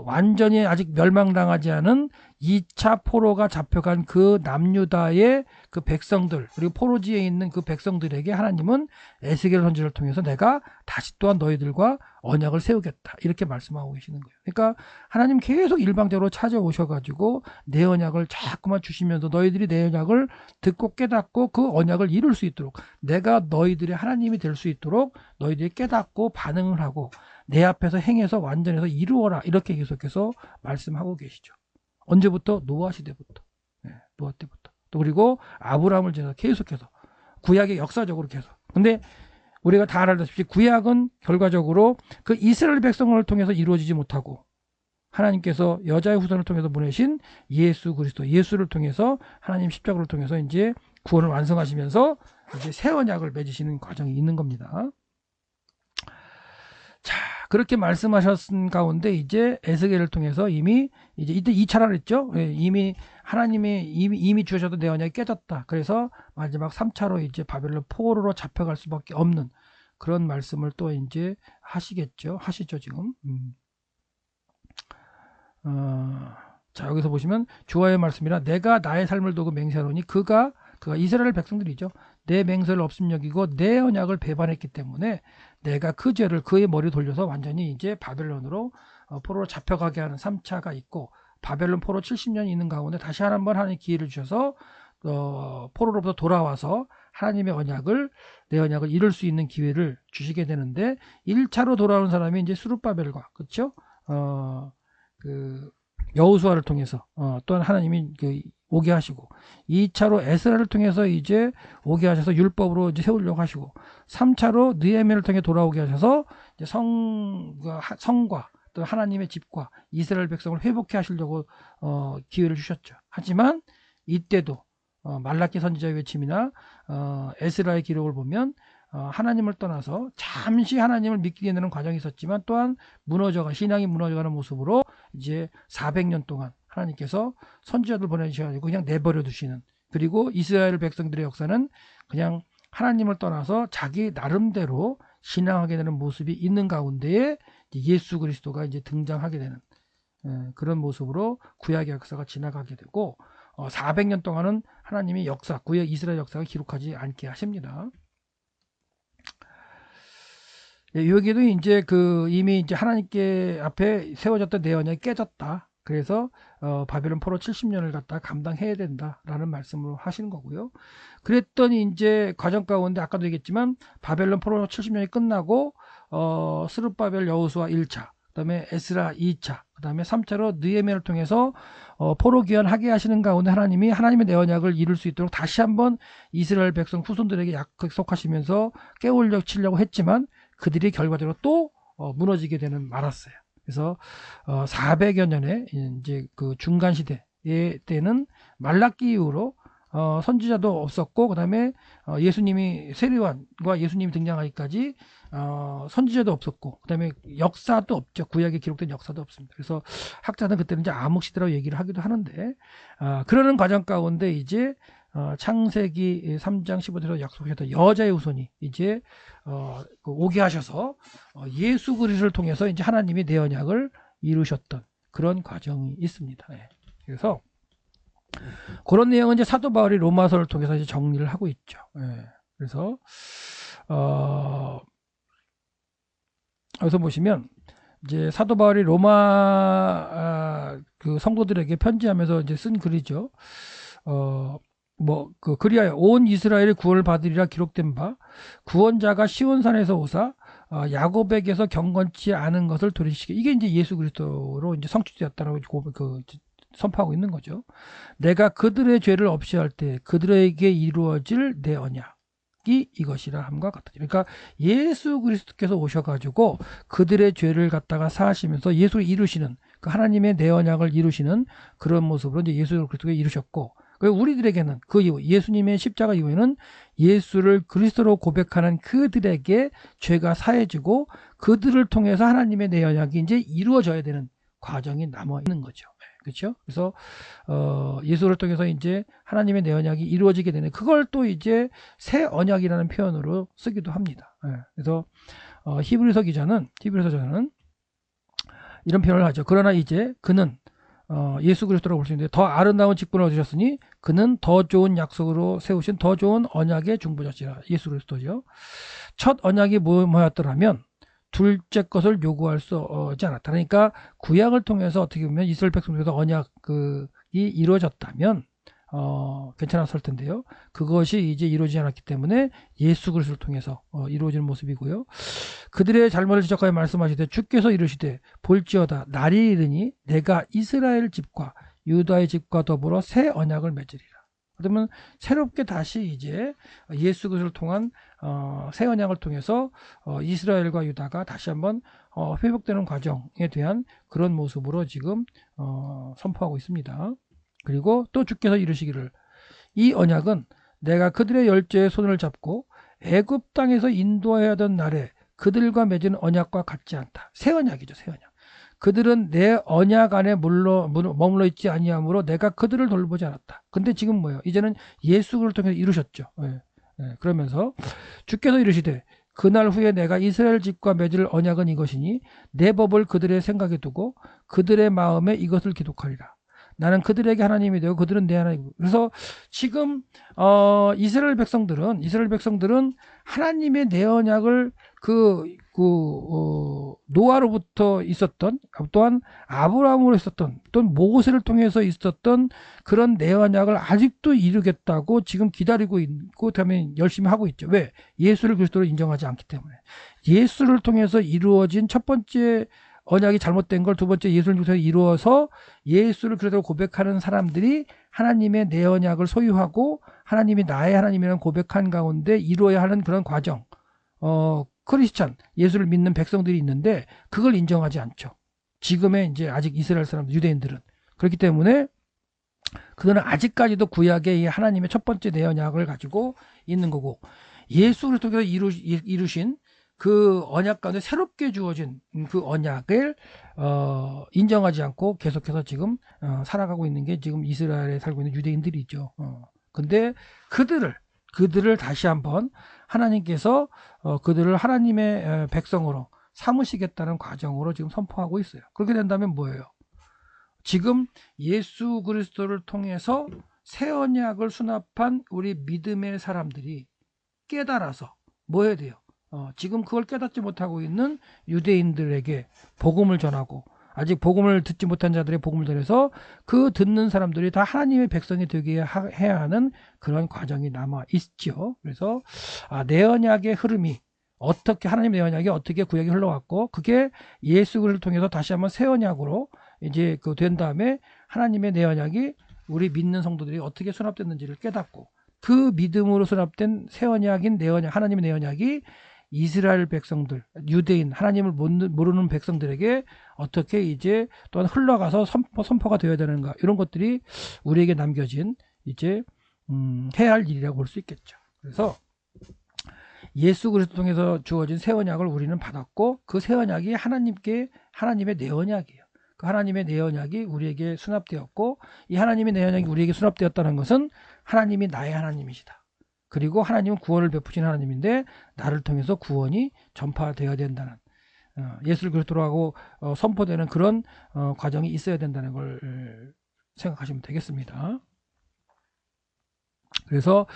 완전히 아직 멸망당하지 않은 2차 포로가 잡혀간 그 남유다의 그 백성들, 그리고 포로지에 있는 그 백성들에게 하나님은 에스겔 선지자를 통해서 내가 다시 또한 너희들과 언약을 세우겠다, 이렇게 말씀하고 계시는 거예요. 그러니까 하나님 계속 일방적으로 찾아오셔가지고 내 언약을 자꾸만 주시면서 너희들이 내 언약을 듣고 깨닫고 그 언약을 이룰 수 있도록, 내가 너희들의 하나님이 될 수 있도록 너희들이 깨닫고 반응을 하고 내 앞에서 행해서 완전해서 이루어라, 이렇게 계속해서 말씀하고 계시죠. 언제부터? 노아 시대부터. 노아 때부터. 또 그리고 아브라함을 지나서 계속해서 구약의 역사적으로 계속. 근데 우리가 다 알다시피 구약은 결과적으로 그 이스라엘 백성을 통해서 이루어지지 못하고 하나님께서 여자의 후손을 통해서 보내신 예수 그리스도, 예수를 통해서 하나님 십자가를 통해서 이제 구원을 완성하시면서 이제 새 언약을 맺으시는 과정이 있는 겁니다. 자, 그렇게 말씀하셨은 가운데 이제 에스겔을 통해서 이미 이제 이때 2차라 그랬죠. 이미 하나님이 이미 주셔도 내 언약이 깨졌다. 그래서 마지막 3차로 이제 바벨론 포로로 잡혀갈 수밖에 없는 그런 말씀을 또 이제 하시죠 지금. 자, 여기서 보시면 주와의 말씀이라 내가 나의 삶을 두고 맹세하노니 그가 이스라엘 백성들이죠. 내 맹세를 없음 여기고 내 언약을 배반했기 때문에 내가 그 죄를 그의 머리 돌려서 완전히 이제 바벨론으로 포로로 잡혀가게 하는 3차가 있고, 바벨론 포로 70년이 있는 가운데 다시 한번 하나님 기회를 주셔서 포로로부터 돌아와서 하나님의 내 언약을 이룰 수 있는 기회를 주시게 되는데, 1차로 돌아오는 사람이 이제 스룹바벨과, 그렇죠? 여호수아를 통해서 또한 하나님이 오게 하시고, 2차로 에스라를 통해서 이제 오게 하셔서 율법으로 이제 세우려고 하시고, 3차로 느헤미야를 통해 돌아오게 하셔서 이제 성과 또 하나님의 집과 이스라엘 백성을 회복해 하시려고 기회를 주셨죠. 하지만 이때도 말라기 선지자의 외침이나 에스라의 기록을 보면 하나님을 떠나서 잠시 하나님을 믿게 되는 과정이 있었지만, 또한 신앙이 무너져가는 모습으로 이제 400년 동안 하나님께서 선지자들 보내주셔가지고 그냥 내버려 두시는, 그리고 이스라엘 백성들의 역사는 그냥 하나님을 떠나서 자기 나름대로 신앙하게 되는 모습이 있는 가운데에 예수 그리스도가 이제 등장하게 되는 그런 모습으로 구약의 역사가 지나가게 되고, 400년 동안은 하나님이 구약 이스라엘 역사가 기록하지 않게 하십니다. 여기도 이제 이미 이제 하나님께 앞에 세워졌던 내 언약이 깨졌다. 그래서 바벨론 포로 70년을 갖다 감당해야 된다라는 말씀으로 하시는 거고요. 그랬더니 이제 과정 가운데 아까도 얘기했지만 바벨론 포로 70년이 끝나고 스룹바벨 여호수아 1차, 그다음에 에스라 2차, 그다음에 3차로 느헤미야를 통해서 포로 귀환하게 하시는 가운데 하나님이 하나님의 내 언약을 이룰 수 있도록 다시 한번 이스라엘 백성 후손들에게 약속하시면서 깨우려 치려고 했지만, 그들이 결과적으로 또 무너지게 되는 말았어요. 그래서 400여 년의 이제 그 중간 시대 때는 말라기 이후로 선지자도 없었고, 그다음에 예수님이 세례요한과 예수님이 등장하기까지 선지자도 없었고, 그다음에 역사도 없죠. 구약에 기록된 역사도 없습니다. 그래서 학자는 그때는 이제 암흑 시대라고 얘기를 하기도 하는데, 그러는 과정 가운데 이제 창세기 3장 15절에서 약속하셨던 여자의 후손이 이제 오게 하셔서 예수 그리스도를 통해서 이제 하나님이 내 언약을 이루셨던 그런 과정이 있습니다. 그래서 그런 내용은 이제 사도 바울이 로마서를 통해서 이제 정리를 하고 있죠. 그래서 여기서 보시면 이제 사도 바울이 로마 그 성도들에게 편지하면서 이제 쓴 글이죠. 그리하여 온 이스라엘의 구원을 받으리라 기록된 바, 구원자가 시온산에서 오사 야곱에게서 경건치 않은 것을 돌이키게. 이게 이제 예수 그리스도로 이제 성취되었다라고 선포하고 있는 거죠. 내가 그들의 죄를 없이 할 때 그들에게 이루어질 내 언약이 이것이라 함과 같으니. 그러니까 예수 그리스도께서 오셔가지고 그들의 죄를 갖다가 사하시면서 예수를 이루시는, 그 하나님의 내 언약을 이루시는 그런 모습으로 이제 예수 그리스도가 이루셨고, 우리들에게는 그 이후 예수님의 십자가 이후에는 예수를 그리스도로 고백하는 그들에게 죄가 사해지고, 그들을 통해서 하나님의 내 언약이 이제 이루어져야 되는 과정이 남아 있는 거죠. 그렇죠? 그래서 예수를 통해서 이제 하나님의 내 언약이 이루어지게 되는, 그걸 또 이제 새 언약이라는 표현으로 쓰기도 합니다. 그래서 히브리서 저자는 이런 표현을 하죠. 그러나 이제 그는 예수 그리스도라고 볼 수 있는데, 더 아름다운 직분을 얻으셨으니 그는 더 좋은 약속으로 세우신 더 좋은 언약의 중보자시라. 예수 그리스도죠. 첫 언약이 뭐였더라면 둘째 것을 요구할 수 없지 않았다. 그러니까 구약을 통해서 어떻게 보면 이스라엘 백성들에서 언약이 이루어졌다면 괜찮았을 텐데요. 그것이 이제 이루어지지 않았기 때문에 예수 그리스도를 통해서 이루어지는 모습이고요. 그들의 잘못을 지적하여 말씀하시되 주께서 이르시되 볼지어다 날이 이르니 내가 이스라엘 집과 유다의 집과 더불어 새 언약을 맺으리라. 그러면 새롭게 다시 이제 예수 그리스도를 통한 새 언약을 통해서 이스라엘과 유다가 다시 한번 회복되는 과정에 대한 그런 모습으로 지금 선포하고 있습니다. 그리고 또 주께서 이르시기를 이 언약은 내가 그들의 열조의 손을 잡고 애굽 땅에서 인도하여 하던 날에 그들과 맺은 언약과 같지 않다. 새 언약이죠, 새 언약. 그들은 내 언약 안에 머물러 있지 아니하므로 내가 그들을 돌보지 않았다. 근데 지금 뭐예요? 이제는 예수를 통해서 이루셨죠. 그러면서 주께서 이르시되 그날 후에 내가 이스라엘 집과 맺을 언약은 이것이니 내 법을 그들의 생각에 두고 그들의 마음에 이것을 기록하리라. 나는 그들에게 하나님이 되고 그들은 내 하나님이고. 그래서 지금 이스라엘 백성들은 하나님의 내 언약을 노아로부터 있었던, 또한 아브라함으로 있었던, 또는 모세를 통해서 있었던 그런 내 언약을 아직도 이루겠다고 지금 기다리고 있고, 그다음에 열심히 하고 있죠. 왜? 예수를 그리스도로 인정하지 않기 때문에. 예수를 통해서 이루어진 첫 번째 언약이 잘못된 걸 두 번째 예수를 통해서 이루어서 예수를 그리스도로 고백하는 사람들이 하나님의 내 언약을 소유하고 하나님이 나의 하나님이라는 고백한 가운데 이루어야 하는 그런 과정, 크리스찬, 예수를 믿는 백성들이 있는데 그걸 인정하지 않죠. 지금의 이제 아직 이스라엘 사람들, 유대인들은. 그렇기 때문에 그들은 아직까지도 구약의 이 하나님의 첫 번째 내 언약을 가지고 있는 거고, 예수 그리스도께서 이루신 그 언약 가운데 새롭게 주어진 그 언약을 인정하지 않고 계속해서 지금 살아가고 있는 게 지금 이스라엘에 살고 있는 유대인들이죠. 근데 그들을 다시 한번 하나님께서 그들을 하나님의 백성으로 삼으시겠다는 과정으로 지금 선포하고 있어요. 그렇게 된다면 뭐예요? 지금 예수 그리스도를 통해서 새 언약을 수납한 우리 믿음의 사람들이 깨달아서 뭐 해야 돼요? 지금 그걸 깨닫지 못하고 있는 유대인들에게 복음을 전하고, 아직 복음을 듣지 못한 자들의 복음을 전해서 그 듣는 사람들이 다 하나님의 백성이 되게 해야 하는 그런 과정이 남아 있죠. 그래서 내 언약의 흐름이 어떻게, 하나님의 내 언약이 어떻게 구약이 흘러왔고, 그게 예수 그리스도를 통해서 다시 한번 새 언약으로 이제 된 다음에 하나님의 내 언약이 우리 믿는 성도들이 어떻게 수납됐는지를 깨닫고, 그 믿음으로 수납된 새 언약인 내 언약, 하나님의 내 언약이 이스라엘 백성들, 유대인, 하나님을 모르는 백성들에게 어떻게 이제 또한 흘러가서 선포가 되어야 되는가, 이런 것들이 우리에게 남겨진 이제 해야 할 일이라고 볼 수 있겠죠. 그래서 예수 그리스도 통해서 주어진 새 언약을 우리는 받았고, 그 새 언약이 하나님의 내 언약이에요. 그 하나님의 내 언약이 우리에게 수납되었고, 이 하나님의 내 언약이 우리에게 수납되었다는 것은 하나님이 나의 하나님이시다. 그리고 하나님은 구원을 베푸신 하나님인데 나를 통해서 구원이 전파되어야 된다는, 예수를 그리스도로 하고 선포되는 그런 과정이 있어야 된다는 걸 생각하시면 되겠습니다. 그래서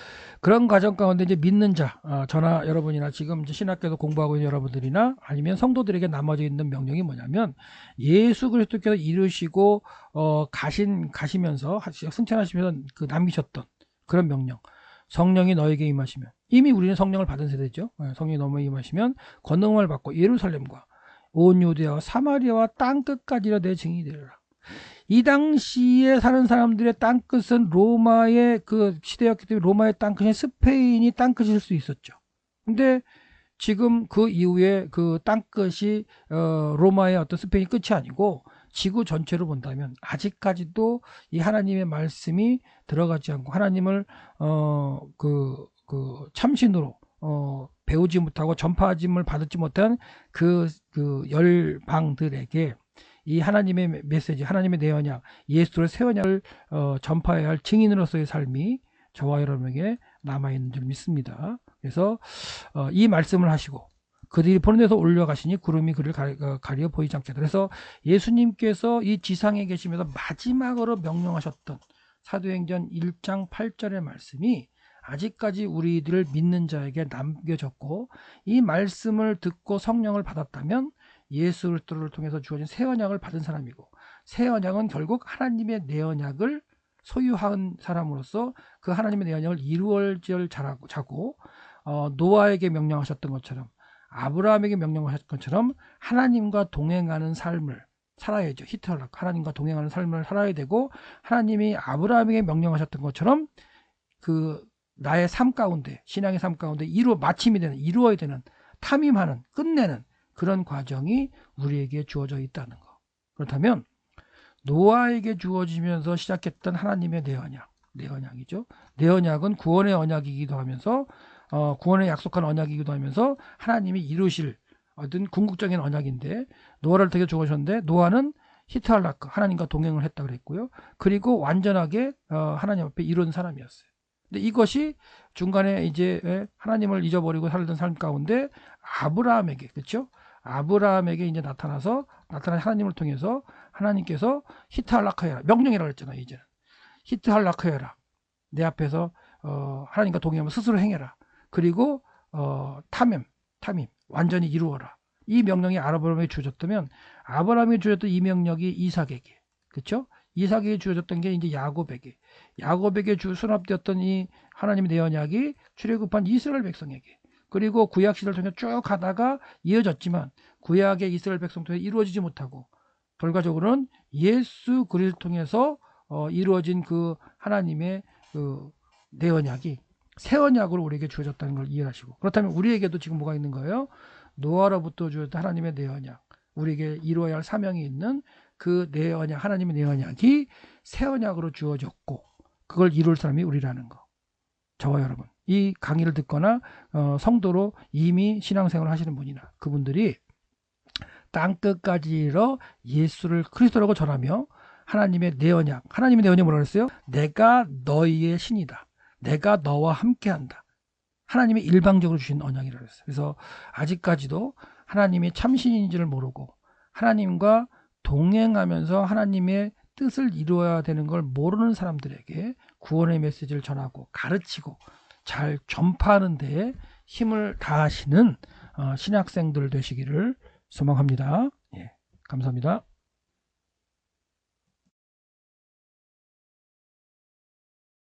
그런 과정 가운데 이제 믿는 자, 저나 여러분이나 지금 이제 신학교에서 공부하고 있는 여러분들이나 아니면 성도들에게 남아져 있는 명령이 뭐냐면, 예수 그리스도께서 이루시고 가시면서 승천하시면서 그 남기셨던 그런 명령, 성령이 너에게 임하시면, 이미 우리는 성령을 받은 세대죠. 성령이 너에게 임하시면 권능을 받고 예루살렘과 온 유대와 사마리아와 땅끝까지로 내 증인이 되리라. 이 당시에 사는 사람들의 땅끝은 로마의 그 시대였기 때문에 로마의 땅끝이 스페인이 땅끝일 수 있었죠. 근데 지금 그 이후에 그 땅끝이 로마의 어떤 스페인이 끝이 아니고 지구 전체로 본다면 아직까지도 이 하나님의 말씀이 들어가지 않고 하나님을 참신으로 배우지 못하고 전파짐을 받지 못한 그 열방들에게 이 하나님의 메시지, 하나님의 내 언약, 예수의 새 언약을 전파해야 할 증인으로서의 삶이 저와 여러분에게 남아있는 줄 믿습니다. 그래서 이 말씀을 하시고 그들이 보는 데서 올려가시니 구름이 그를 가려 보이지 않게 하더라. 그래서 예수님께서 이 지상에 계시면서 마지막으로 명령하셨던 사도행전 1장 8절의 말씀이 아직까지 우리들을 믿는 자에게 남겨졌고, 이 말씀을 듣고 성령을 받았다면 예수 그리스도를 통해서 주어진 새 언약을 받은 사람이고, 새 언약은 결국 하나님의 내 언약을 소유한 사람으로서 그 하나님의 내 언약을 이루어질 자고, 노아에게 명령하셨던 것처럼, 아브라함에게 명령하셨던 것처럼 하나님과 동행하는 삶을 살아야죠. 히트할락, 하나님과 동행하는 삶을 살아야 되고, 하나님이 아브라함에게 명령하셨던 것처럼 그 나의 삶 가운데, 신앙의 삶 가운데 마침이 되는, 이루어야 되는, 탐임하는, 끝내는 그런 과정이 우리에게 주어져 있다는 거. 그렇다면 노아에게 주어지면서 시작했던 하나님의 내 언약이죠. 내 언약은 구원의 언약이기도 하면서 구원의 약속한 언약이기도 하면서 하나님이 이루실 어떤 궁극적인 언약인데, 노아를 되게 좋아하셨는데 노아는 히트할라크, 하나님과 동행을 했다 그랬고요. 그리고 완전하게 하나님 앞에 이룬 사람이었어요. 근데 이것이 중간에 이제 하나님을 잊어버리고 살던 삶 가운데 아브라함에게, 그렇죠? 아브라함에게 이제 나타난 하나님을 통해서 하나님께서 히트할라크해라 명령이라고 그랬잖아요. 이제는 히트할라크해라, 내 앞에서 하나님과 동행하면 스스로 행해라. 그리고 탐임 완전히 이루어라. 이 명령이 아브라함에게 주어졌다면 아브라함에게 주어졌던 이 명령이 이삭에게, 그렇죠? 이삭에게 주어졌던 게 이제 야곱에게 수납되었던 이 하나님의 내 언약이 출애굽한 이스라엘 백성에게, 그리고 구약 시대를 통해 쭉 가다가 이어졌지만 구약의 이스라엘 백성 통해 이루어지지 못하고 결과적으로는 예수 그리스도를 통해서 이루어진 그 하나님의 그 내 언약이 새 언약으로 우리에게 주어졌다는 걸 이해하시고, 그렇다면 우리에게도 지금 뭐가 있는 거예요? 노아로부터 주어졌던 하나님의 내 언약, 우리에게 이루어야 할 사명이 있는 그 내 언약, 하나님의 내 언약이 새 언약으로 주어졌고 그걸 이룰 사람이 우리라는 거. 저와 여러분, 이 강의를 듣거나 성도로 이미 신앙생활을 하시는 분이나 그분들이 땅끝까지 이르러 예수를 그리스도라고 전하며 하나님의 내 언약 뭐라고 했어요? 내가 너희의 신이다. 내가 너와 함께한다. 하나님이 일방적으로 주신 언약이라고 했어요. 그래서 아직까지도 하나님이 참신인지를 모르고 하나님과 동행하면서 하나님의 뜻을 이루어야 되는 걸 모르는 사람들에게 구원의 메시지를 전하고 가르치고 잘 전파하는 데에 힘을 다하시는 신학생들 되시기를 소망합니다. 예, 감사합니다.